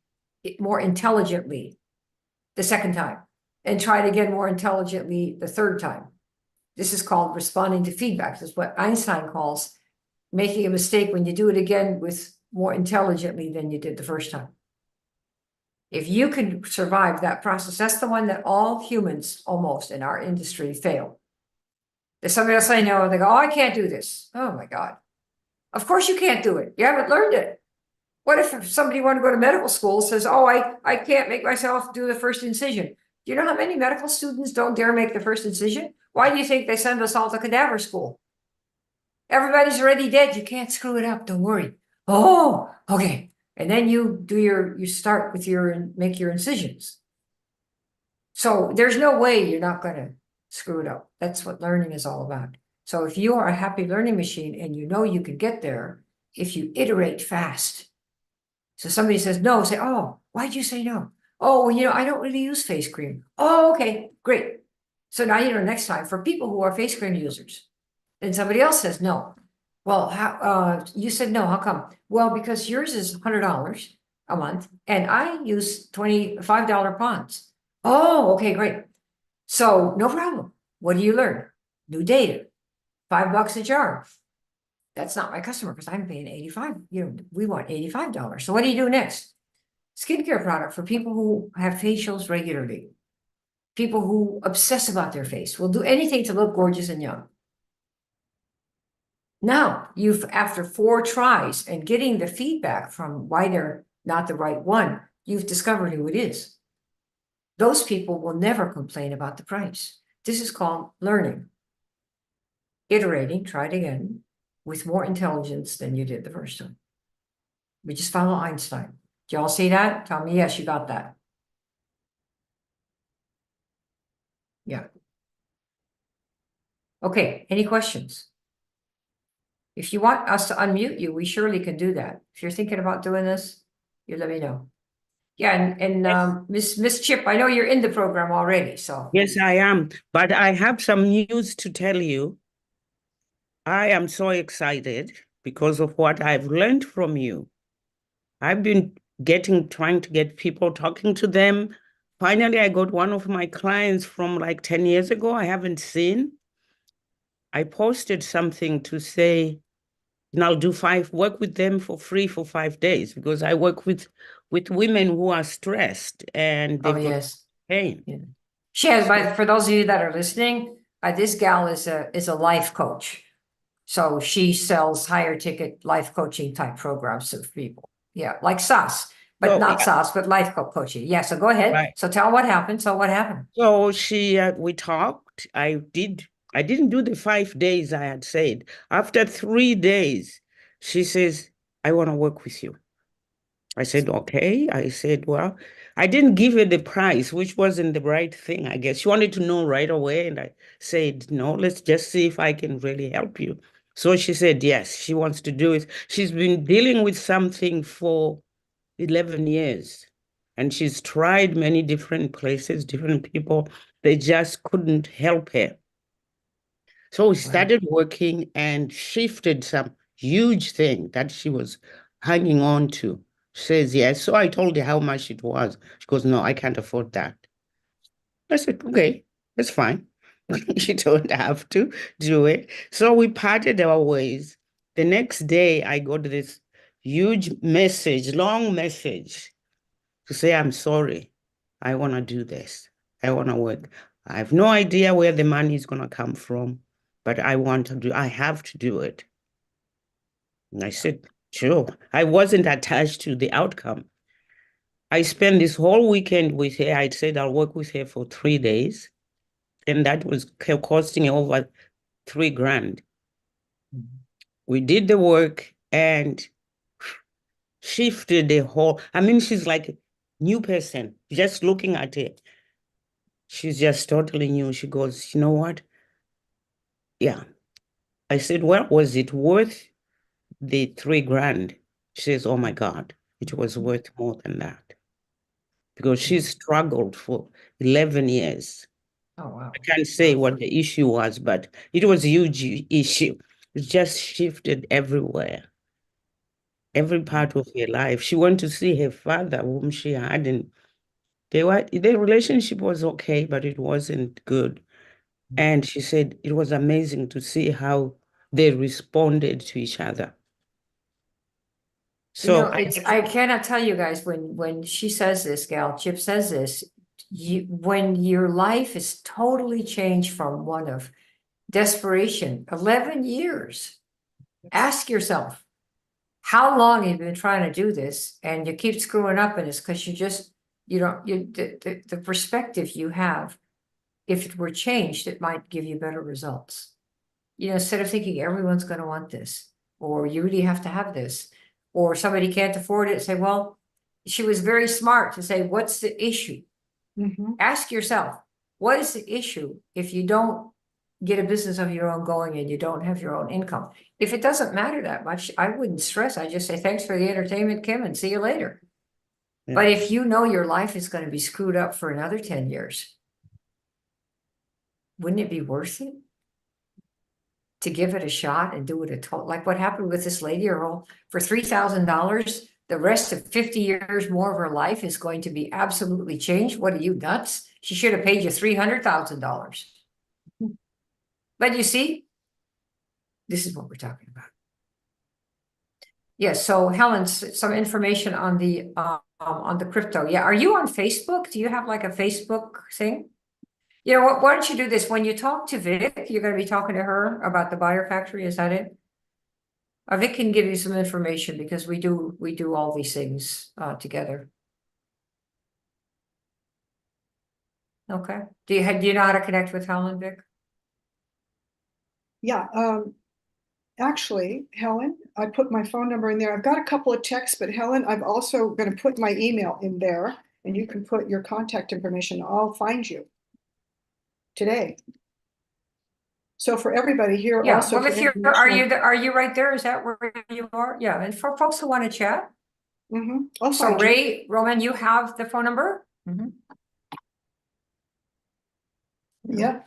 more intelligently the second time, and try it again more intelligently the third time. This is called responding to feedback. This is what Einstein calls making a mistake when you do it again with more intelligently than you did the first time. If you can survive that process, that's the one that all humans almost in our industry fail. There's somebody else I know, and they go, oh, I can't do this. Oh my God. Of course you can't do it. You haven't learned it. What if somebody want to go to medical school says, oh, I can't make myself do the first incision? Do you know how many medical students don't dare make the first incision? Why do you think they send us all to cadaver school? Everybody's already dead. You can't screw it up. Don't worry. Oh, okay. And then you start with make your incisions. So there's no way you're not going to screw it up. That's what learning is all about. So if you are a happy learning machine and you know you can get there, if you iterate fast. So somebody says no, say, oh, why'd you say no? Oh, well, I don't really use face cream. Oh, okay, great. So now next time for people who are face cream users, and somebody else says no. Well, how you said no, how come? Well, because yours is $100 a month and I use $25 ponds. Oh, okay, great. So no problem. What do you learn? New data, $5 a jar. That's not my customer because I'm paying 85. We want $85. So what do you do next? Skincare product for people who have facials regularly. People who obsess about their face will do anything to look gorgeous and young. Now, after 4 tries and getting the feedback from why they're not the right one, you've discovered who it is. Those people will never complain about the price. This is called learning. Iterating, try it again, with more intelligence than you did the first time. We just follow Einstein. Do y'all see that? Tell me yes, you got that. Yeah. Okay, any questions? If you want us to unmute you, we surely can do that. If you're thinking about doing this, you let me know. Yeah, and Miss Chip, I know you're in the program already, so. Yes, I am. But I have some news to tell you. I am so excited because of what I've learned from you. I've been trying to get people, talking to them. Finally, I got one of my clients from like 10 years ago I haven't seen. I posted something to say, I'll work with them for free for 5 days because I work with women who are stressed and they've got pain. Yeah. She has, for those of you that are listening, this gal is a life coach. So she sells higher ticket life coaching type programs to people. Yeah, like SAS, but not SAS, but life coaching. Yeah, so go ahead. Right. So tell what happened. So what happened? So we talked. I didn't do the 5 days I had said. After 3 days, she says, I want to work with you. I said, okay. I said, well, I didn't give her the price, which wasn't the right thing, I guess. She wanted to know right away. And I said, no, let's just see if I can really help you. So she said, yes, she wants to do it. She's been dealing with something for 11 years. And she's tried many different places, different people. They just couldn't help her. So we started working and shifted some huge thing that she was hanging on to. She says, yes. So I told her how much it was. She goes, no, I can't afford that. I said, okay, that's fine. You don't have to do it. So we parted our ways. The next day, I got this huge message, long message to say, I'm sorry. I want to do this. I want to work. I have no idea where the money is going to come from, but I have to do it. And I said, sure. I wasn't attached to the outcome. I spent this whole weekend with her. I said I'll work with her for 3 days. And that was costing over $3,000. We did the work and shifted the whole, she's like a new person. Just looking at it, she's just totally new. She goes, you know what? Yeah. I said, well, was it worth the $3,000? She says, oh my God, it was worth more than that. Because she's struggled for 11 years. Oh, wow. I can't say what the issue was, but it was a huge issue. It just shifted everywhere, every part of her life. She went to see her father, whom she hadn't. Their relationship was okay, but it wasn't good. And she said it was amazing to see how they responded to each other. You know, So I cannot tell you guys when she says this, gal, Chip says this, when your life is totally changed from one of desperation, 11 years, ask yourself, how long have you been trying to do this and you keep screwing up, and it's because the perspective you have, if it were changed, it might give you better results. You know, instead of thinking everyone's going to want this, or you really have to have this, or somebody can't afford it, say, well, she was very smart to say, what's the issue? Mhm. Ask yourself, what is the issue if you don't get a business of your own going and you don't have your own income? If it doesn't matter that much, I wouldn't stress. I just say, thanks for the entertainment, Kim, and see you later. Yeah. But if you know your life is going to be screwed up for another 10 years, wouldn't it be worth it to give it a shot and do it like what happened with this lady, Earl, for $3,000? The rest of 50 years more of her life is going to be absolutely changed. What are you, nuts? She should have paid you $300,000. But you see, this is what we're talking about. Yes, so Helen, some information on the crypto. Yeah, are you on Facebook? Do you have like a Facebook thing? You know what, why don't you do this? When you talk to Vic, you're gonna be talking to her about the Buyer Factory, is that it? Vic can give you some information because we do all these things together. Okay, do you know how to connect with Helen, Vic? Yeah, actually, Helen, I put my phone number in there. I've got a couple of texts, but Helen, I'm also going to put my email in there, and you can put your contact information. I'll find you today. So for everybody here, Yeah, also well, for if are information- you right there? Is that where you are? Yeah, and for folks who want to chat. I'll So find you. Ray, Roman, you have the phone number? Yeah.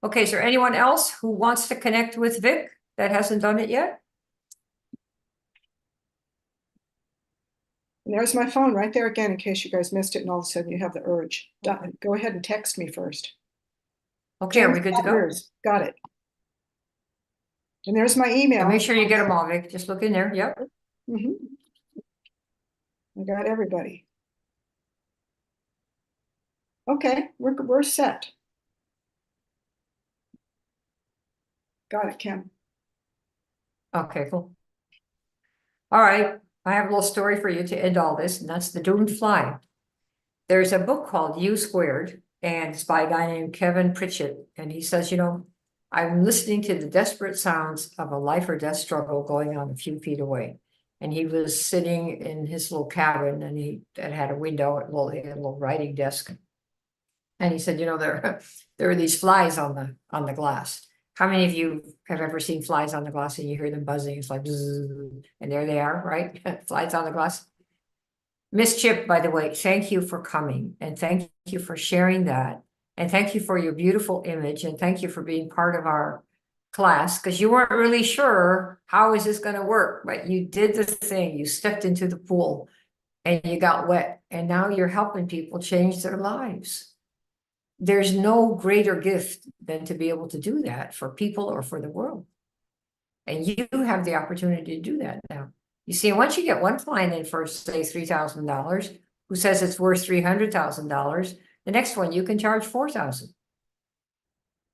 Okay, is there anyone else who wants to connect with Vic that hasn't done it yet? And there's my phone right there again, in case you guys missed it and all of a sudden you have the urge. Go ahead and text me first. Okay, are we good to go? Yours. Got it. And there's my email. And make sure you get them all, Vic. Just look in there. Yep. I got everybody. Okay, we're set. Got it, Kim. Okay, cool. All right, I have a little story for you to end all this, and that's the doomed fly. There's a book called U Squared, and it's by a guy named Kevin Pritchett, and he says, you know, I'm listening to the desperate sounds of a life or death struggle going on a few feet away. And he was sitting in his little cabin, and he had a window, a little writing desk. And he said, you know, there are these flies on the glass. How many of you have ever seen flies on the glass and you hear them buzzing? It's like, bzzz, and there they are, right? Flies on the glass. Miss Chip, by the way, thank you for coming, and thank you for sharing that. And thank you for your beautiful image, and thank you for being part of our class, because you weren't really sure how is this going to work, but you did the thing. You stepped into the pool and you got wet, and now you're helping people change their lives. There's no greater gift than to be able to do that for people or for the world. And you have the opportunity to do that now. You see, once you get one client in for, say, $3,000, who says it's worth $300,000, the next one you can charge $4,000.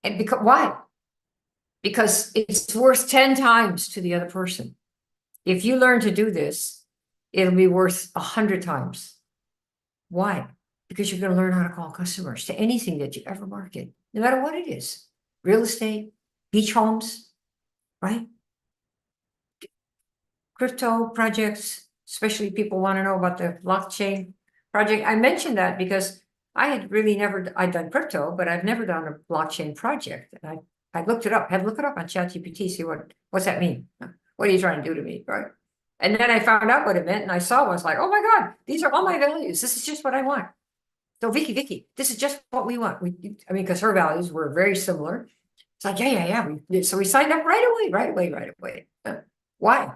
And because why? Because it's worth 10 times to the other person. If you learn to do this, it'll be worth 100 times. Why? Because you're going to learn how to call customers to anything that you ever market, no matter what it is. Real estate, beach homes, right? Crypto projects, especially people want to know about the blockchain project. I mentioned that because I had really I'd done crypto, but I've never done a blockchain project. And I looked it up, had to look it up on ChatGPT, see what's that mean? What are you trying to do to me, right? And then I found out what it meant, and I saw it, was like, oh my God, these are all my values. This is just what I want. So Vicky, this is just what we want. I mean, because her values were very similar. It's like, so we signed up right away. Why?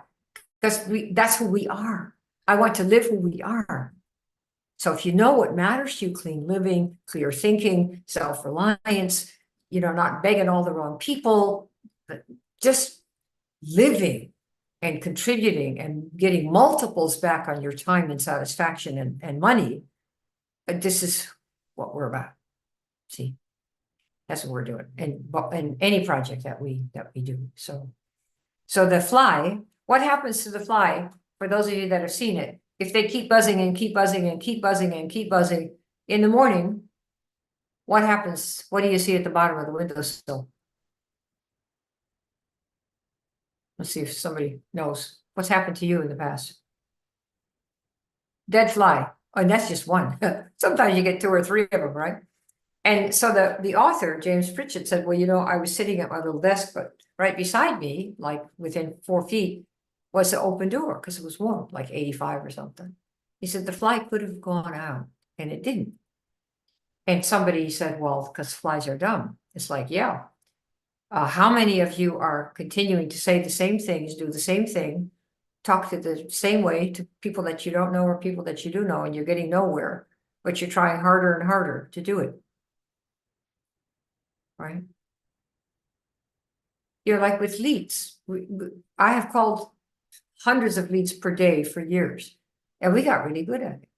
Because that's who we are. I want to live who we are. So if you know what matters to you, clean living, clear thinking, self-reliance, not begging all the wrong people, but just living and contributing and getting multiples back on your time and satisfaction and money, this is what we're about. See, that's what we're doing, and any project that we do. So the fly, what happens to the fly? For those of you that have seen it, if they keep buzzing and keep buzzing and keep buzzing and keep buzzing in the morning, what happens? What do you see at the bottom of the windowsill? Let's see if somebody knows what's happened to you in the past. Dead fly. Oh, and that's just one. Sometimes you get 2 or 3 of them, right? And so the author, James Pritchett, said, well, I was sitting at my little desk, but right beside me, like within 4 feet, was the open door because it was warm, like 85 or something. He said the fly could have gone out and it didn't. And somebody said, well, because flies are dumb. It's like, yeah. How many of you are continuing to say the same things, do the same thing, talk to the same way to people that you don't know or people that you do know, and you're getting nowhere, but you're trying harder and harder to do it? Right? You're like with leads. I have called hundreds of leads per day for years, and we got really good at it.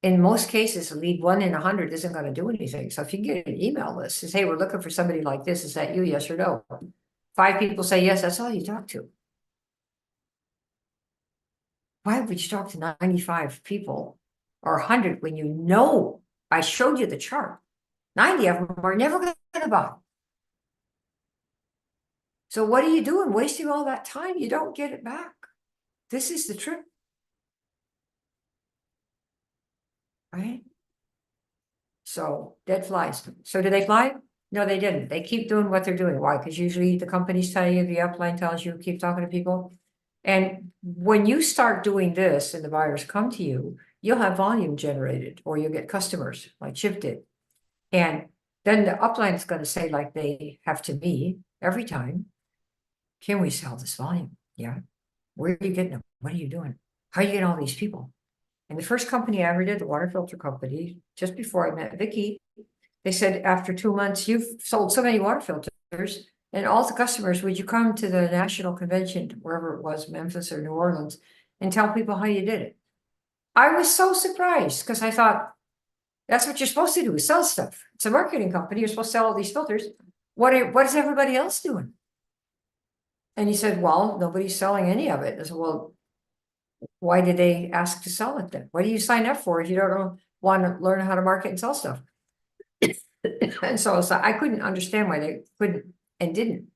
In most cases, a lead 1 in 100 isn't going to do anything. So if you get an email list, says, hey, we're looking for somebody like this, is that you, yes or no? 5 people say yes, that's all you talk to. Why would you talk to 95 people or 100 when you know I showed you the chart? 90 of them are never going to buy. So what are you doing? Wasting all that time? You don't get it back. This is the trick. Right? So dead flies. So do they fly? No, they didn't. They keep doing what they're doing. Why? Because usually the companies tell you, the upline tells you, keep talking to people. And when you start doing this and the buyers come to you, you'll have volume generated or you'll get customers like Chip did. And then the upline is going to say, like they have to me every time, can we sell this volume? Yeah. Where are you getting them? What are you doing? How are you getting all these people? And the first company I ever did, the water filter company, just before I met Vicky, they said, after 2 months, you've sold so many water filters and all the customers, would you come to the national convention, wherever it was, Memphis or New Orleans, and tell people how you did it? I was so surprised because I thought, that's what you're supposed to do, is sell stuff. It's a marketing company. You're supposed to sell all these filters. What is everybody else doing? And he said, well, nobody's selling any of it. I said, well, why did they ask to sell it then? What do you sign up for if you don't want to learn how to market and sell stuff? And so I couldn't understand why they couldn't and didn't.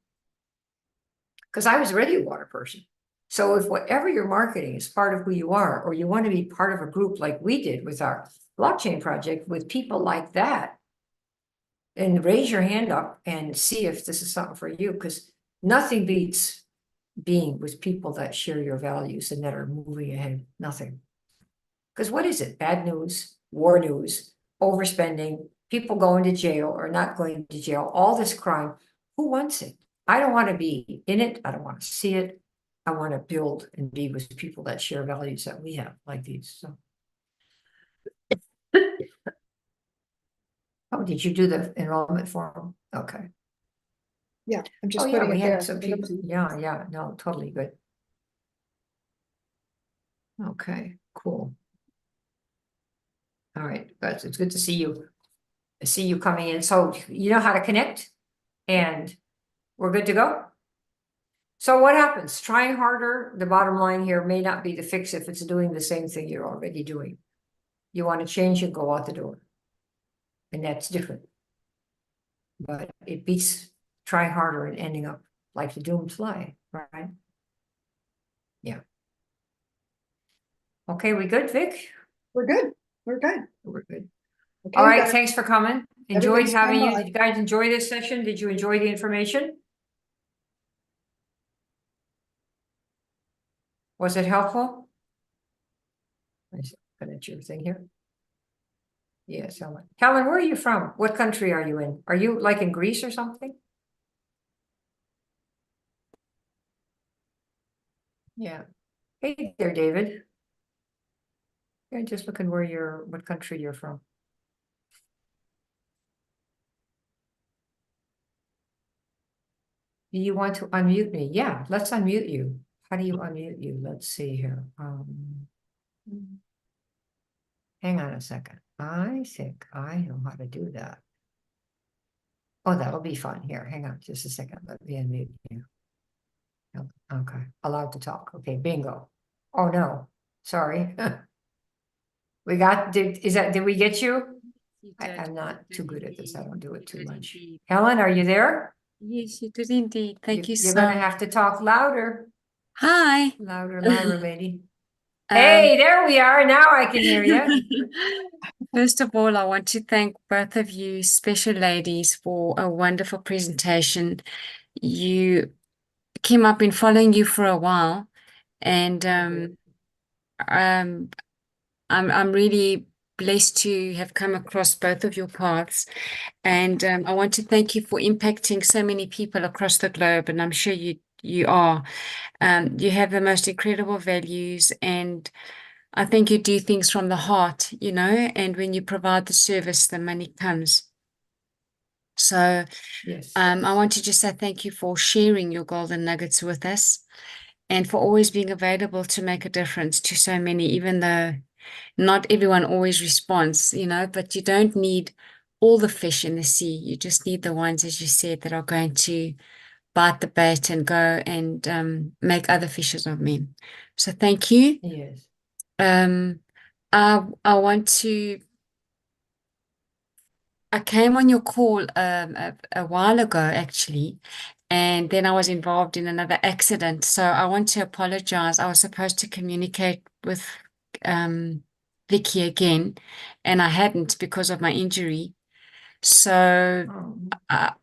Because I was already a water person. So if whatever you're marketing is part of who you are, or you want to be part of a group like we did with our blockchain project with people like that, then raise your hand up and see if this is something for you, because nothing beats being with people that share your values and that are moving ahead. Nothing. Because what is it? Bad news, war news, overspending, people going to jail or not going to jail, all this crime. Who wants it? I don't want to be in it. I don't want to see it. I want to build and be with people that share values that we have, like these. So, oh, did you do the enrollment form? Okay. Yeah, I'm just Oh, yeah, putting we it had there. some people. Yeah, no, totally good. Okay, cool. All right, but it's good to see you. See you coming in. So you know how to connect, and we're good to go. So what happens? Trying harder, the bottom line here, may not be the fix if it's doing the same thing you're already doing. You want to change and go out the door. And that's different. But it beats trying harder and ending up like the doomed fly, right? Yeah. Okay, we good, Vic? We're good. We're good. We're good. Okay, All right, guys. thanks for coming. Enjoyed Everybody having stand you. by. Did you guys enjoy this session? Did you enjoy the information? Was it helpful? I'm gonna your thing here. Yes, Helen. Helen, where are you from? What country are you in? Are you like in Greece or something? Yeah. Hey there, David. Yeah, just looking what country you're from. Do you want to unmute me? Yeah, let's unmute you. How do you unmute you? Let's see here. Hang on a second. I think I know how to do that. Oh, that'll be fun. Here, hang on just a second. Let me unmute you. Okay, allowed to talk. Okay, bingo. Oh, no, sorry. Did we get you? I'm not too good at this. I don't do it too much. Helen, are you there? Yes, you did indeed. Thank you You're so gonna have to talk louder, Hi. louder, lady. Um, Hey, there we are. Now I can hear you. First of all, I want to thank both of you special ladies for a wonderful presentation. Kim, I've been following you for a while, and I'm really blessed to have come across both of your paths. And I want to thank you for impacting so many people across the globe, and I'm sure you are. You have the most incredible values, and I think you do things from the heart, and when you provide the service, the money comes. So Yes. I want to just say thank you for sharing your golden nuggets with us and for always being available to make a difference to so many, even though not everyone always responds, but you don't need all the fish in the sea. You just need the ones, as you said, that are going to bite the bait and go and make other fishers of men. So thank you. Yes. I want to. I came on your call a while ago, actually, and then I was involved in another accident. So I want to apologize. I was supposed to communicate with Vicky again, and I hadn't because of my injury. So Oh,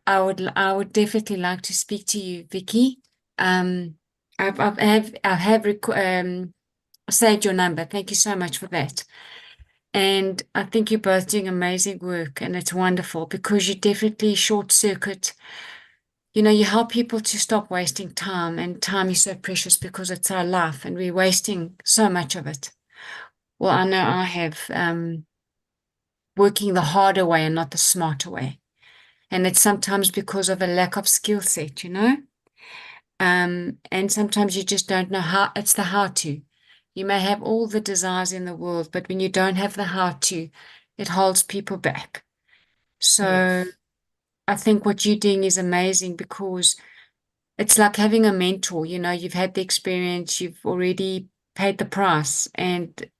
I would definitely like to speak to you, Vicky. I have saved your number. Thank you so much for that. And I think you're both doing amazing work, and it's wonderful because you definitely short circuit. You help people to stop wasting time, and time is so precious because it's our life, and we're wasting so much of it. Well, I know I have working the harder way and not the smarter way. And it's sometimes because of a lack of skill set, and sometimes you just don't know how. It's the how to. You may have all the desires in the world, but when you don't have the how to, it holds people back. So yes. I think what you're doing is amazing because it's like having a mentor. You've had the experience, you've already paid the price, and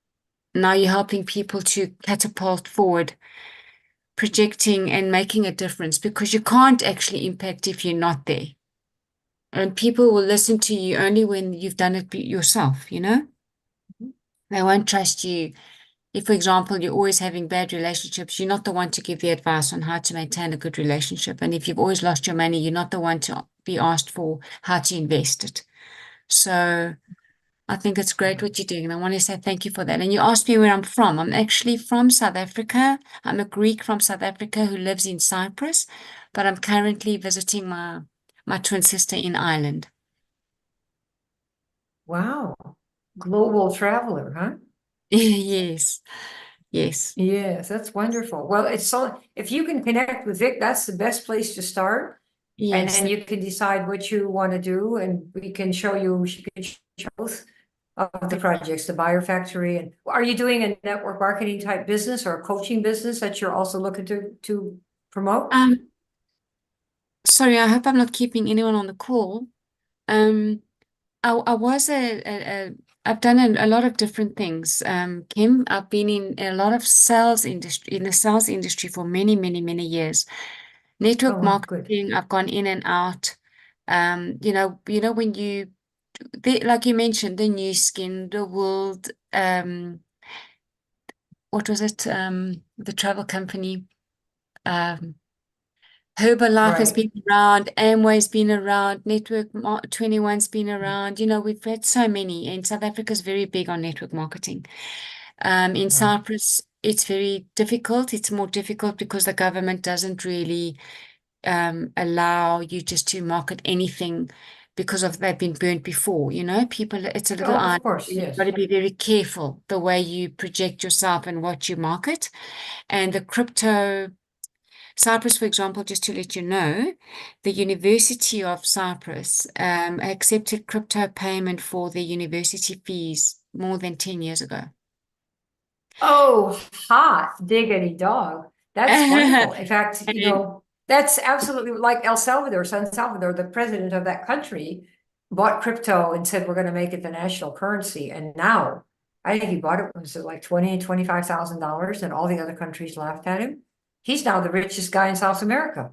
now you're helping people to catapult forward, projecting and making a difference because you can't actually impact if you're not there. And people will listen to you only when you've done it yourself. They won't trust you. If, for example, you're always having bad relationships, you're not the one to give the advice on how to maintain a good relationship. And if you've always lost your money, you're not the one to be asked for how to invest it. So I think it's great what you're doing. And I want to say thank you for that. And you asked me where I'm from. I'm actually from South Africa. I'm a Greek from South Africa who lives in Cyprus, but I'm currently visiting my twin sister in Ireland. Wow. Global traveler, huh? Yes. Yes. Yes, that's wonderful. Well, if you can connect with Vic, that's the best place to start. And Yes. then you can decide what you want to do, and she can show both of the projects, the Buyer Factory. And are you doing a network marketing type business or a coaching business that you're also looking to promote? Sorry, I hope I'm not keeping anyone on the call. I was I've done a lot of different things. Kim, I've been in a lot of in the sales industry for many, many, many years. Network Oh, wow, good. marketing, I've gone in and out. When like you mentioned, the new skin, the world, what was it? The travel company, Herbalife has Right. been around, Amway's been around, Network 21's been around. We've had so many, and South Africa's very big on network marketing. In Cyprus, it's very difficult. It's more difficult because the government doesn't really allow you just to market anything because of they've been burnt before, you know, people, it's a little Oh, eye. of course, You've yes. got to be very careful the way you project yourself and what you market. And the crypto, Cyprus, for example, just to let you know, the University of Cyprus accepted crypto payment for their university fees more than 10 years ago. Oh, hot diggity dog. That's wonderful. In fact, you know, that's absolutely like El Salvador, San Salvador, the president of that country bought crypto and said, we're going to make it the national currency. And now I think he bought it, was it like $20,000-$25,000, and all the other countries laughed at him. He's now the richest guy in South America.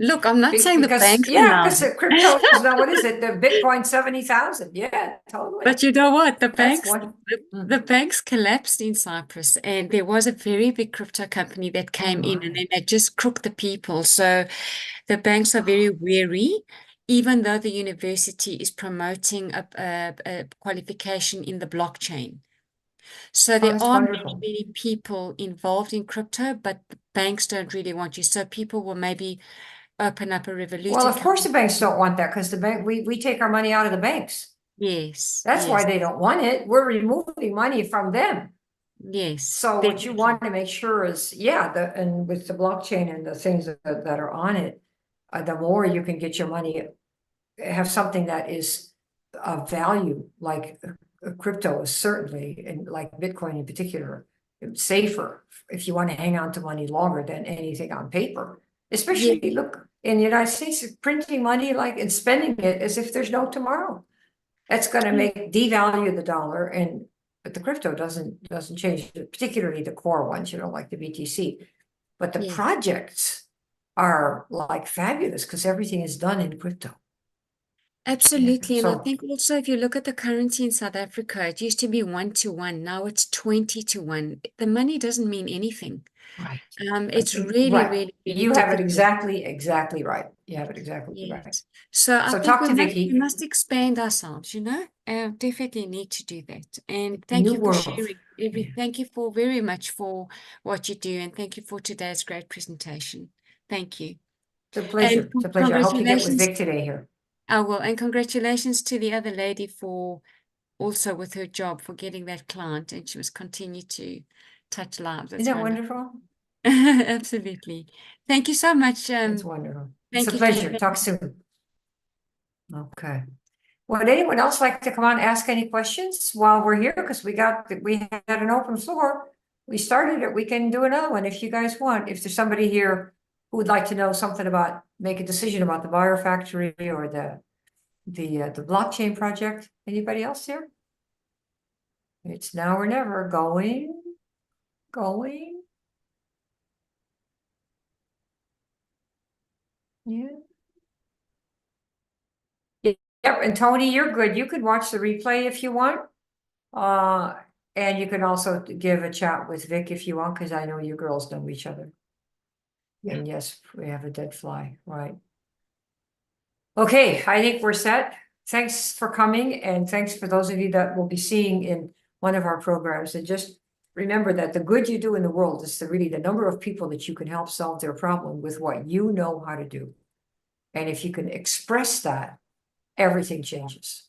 Look, I'm not saying the Because, banks yeah, allow because it. the crypto is now, what is it? The Bitcoin 70,000. Yeah, totally. But you know what? The That's banks, one. the banks collapsed in Cyprus, and there was a very big crypto company that came in, and my. then they just crooked the people. So the banks are very wary, even though the university is promoting a qualification in the blockchain. So Oh, there that's are many, wonderful. many people involved in crypto, but the banks don't really want you. So people will maybe open up a Revolut Well, of course account. the banks don't want that, because the bank, we take our money out of the banks. Yes, That's why yes, they don't want it. We're removing money from them. yes, So what you definitely. want to make sure is, yeah, and with the blockchain and the things that are on it, the more you can get your money, have something that is of value, like crypto is certainly, and like Bitcoin in particular, safer if you want to hang on to money longer than anything on paper. Especially, Yes, look, in the United States, printing money like and spending it as if there's no tomorrow. That's going to make devalue the dollar, and but the crypto doesn't change, particularly the core ones, you know, like the BTC. But the yes. projects are like fabulous because everything is done in crypto. Absolutely. And I So think also if you look at the currency in South Africa, it used to be 1 to 1. Now it's 20 to 1. The money doesn't mean anything. right, It's really, right. really, really You have it difficult. exactly right. You have it exactly right. Yes. So I So think talk we to must, Vicky. we must expand ourselves, you know? Definitely need to do that. And thank New you for world. sharing Yeah. thank you for very much for what you do, and thank you for today's great presentation. Thank you. It's a pleasure. And It's a pleasure. I hope you get with congratulations. Vic today here. I will. And congratulations to the other lady for also with her job for getting that client, and she was continue to touch lives. That's Isn't that wonderful. wonderful? Absolutely. Thank you so much. It's wonderful. It's Thank a you, pleasure. Jennifer. Talk soon. Okay. Would anyone else like to come on and ask any questions while we're here? Because we had an open floor. We started it. We can do another one if you guys want. If there's somebody here who would like to know something about, make a decision about the Biofactory or the blockchain project. Anybody else here? It's now or never. Going. Yeah. Yep, and Tony, you're good. You could watch the replay if you want. And you can also give a chat with Vic if you want, because I know you girls know each other. Yeah. And yes, we have a dead fly, right? Okay, I think we're set. Thanks for coming, and thanks for those of you that will be seeing in one of our programs. And just remember that the good you do in the world is really the number of people that you can help solve their problem with what you know how to do. And if you can express that, everything changes.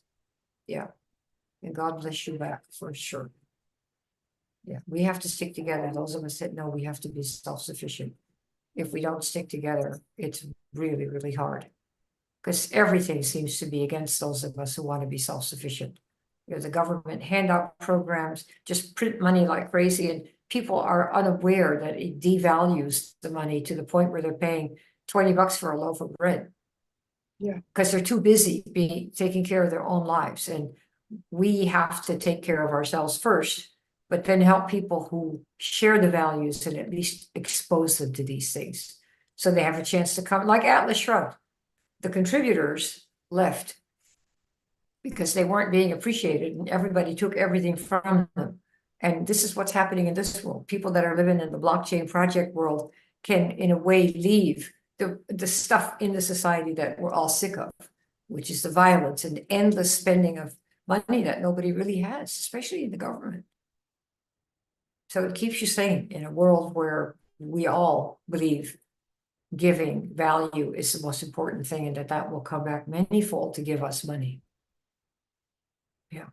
Yeah. And God bless you back for sure. Yeah, we have to stick together. Those of us that know we have to be self-sufficient. If we don't stick together, it's really, really hard. Because everything seems to be against those of us who want to be self-sufficient. You know, the government handout programs just print money like crazy, and people are unaware that it devalues the money to the point where they're paying $20 for a loaf of bread. Yeah. Because they're too busy taking care of their own lives. And we have to take care of ourselves first, but then help people who share the values and at least expose them to these things. So they have a chance to come, like Atlas Shrugged. The contributors left because they weren't being appreciated and everybody took everything from them. And this is what's happening in this world. People that are living in the blockchain project world can, in a way, leave the stuff in the society that we're all sick of, which is the violence and endless spending of money that nobody really has, especially in the government. So it keeps you sane in a world where we all believe giving value is the most important thing, and that will come back manyfold to give us money. Yeah.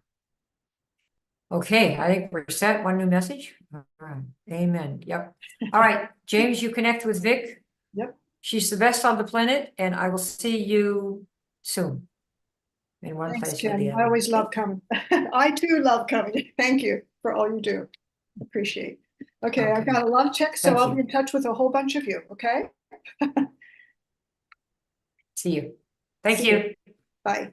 Okay, I think we're set. One new message. All right. Amen. Yep. All right, James, you connect with Vic. Yep. She's the best on the planet, and I will see you soon. In one Thanks, place or the Jen. I other. always love coming. I too love coming. Thank you for all you do. Appreciate. Okay, I've Okay. got a lot of checks, so Thank I'll you. be in touch with a whole bunch of you, okay? See you. Thank See you. you. Bye.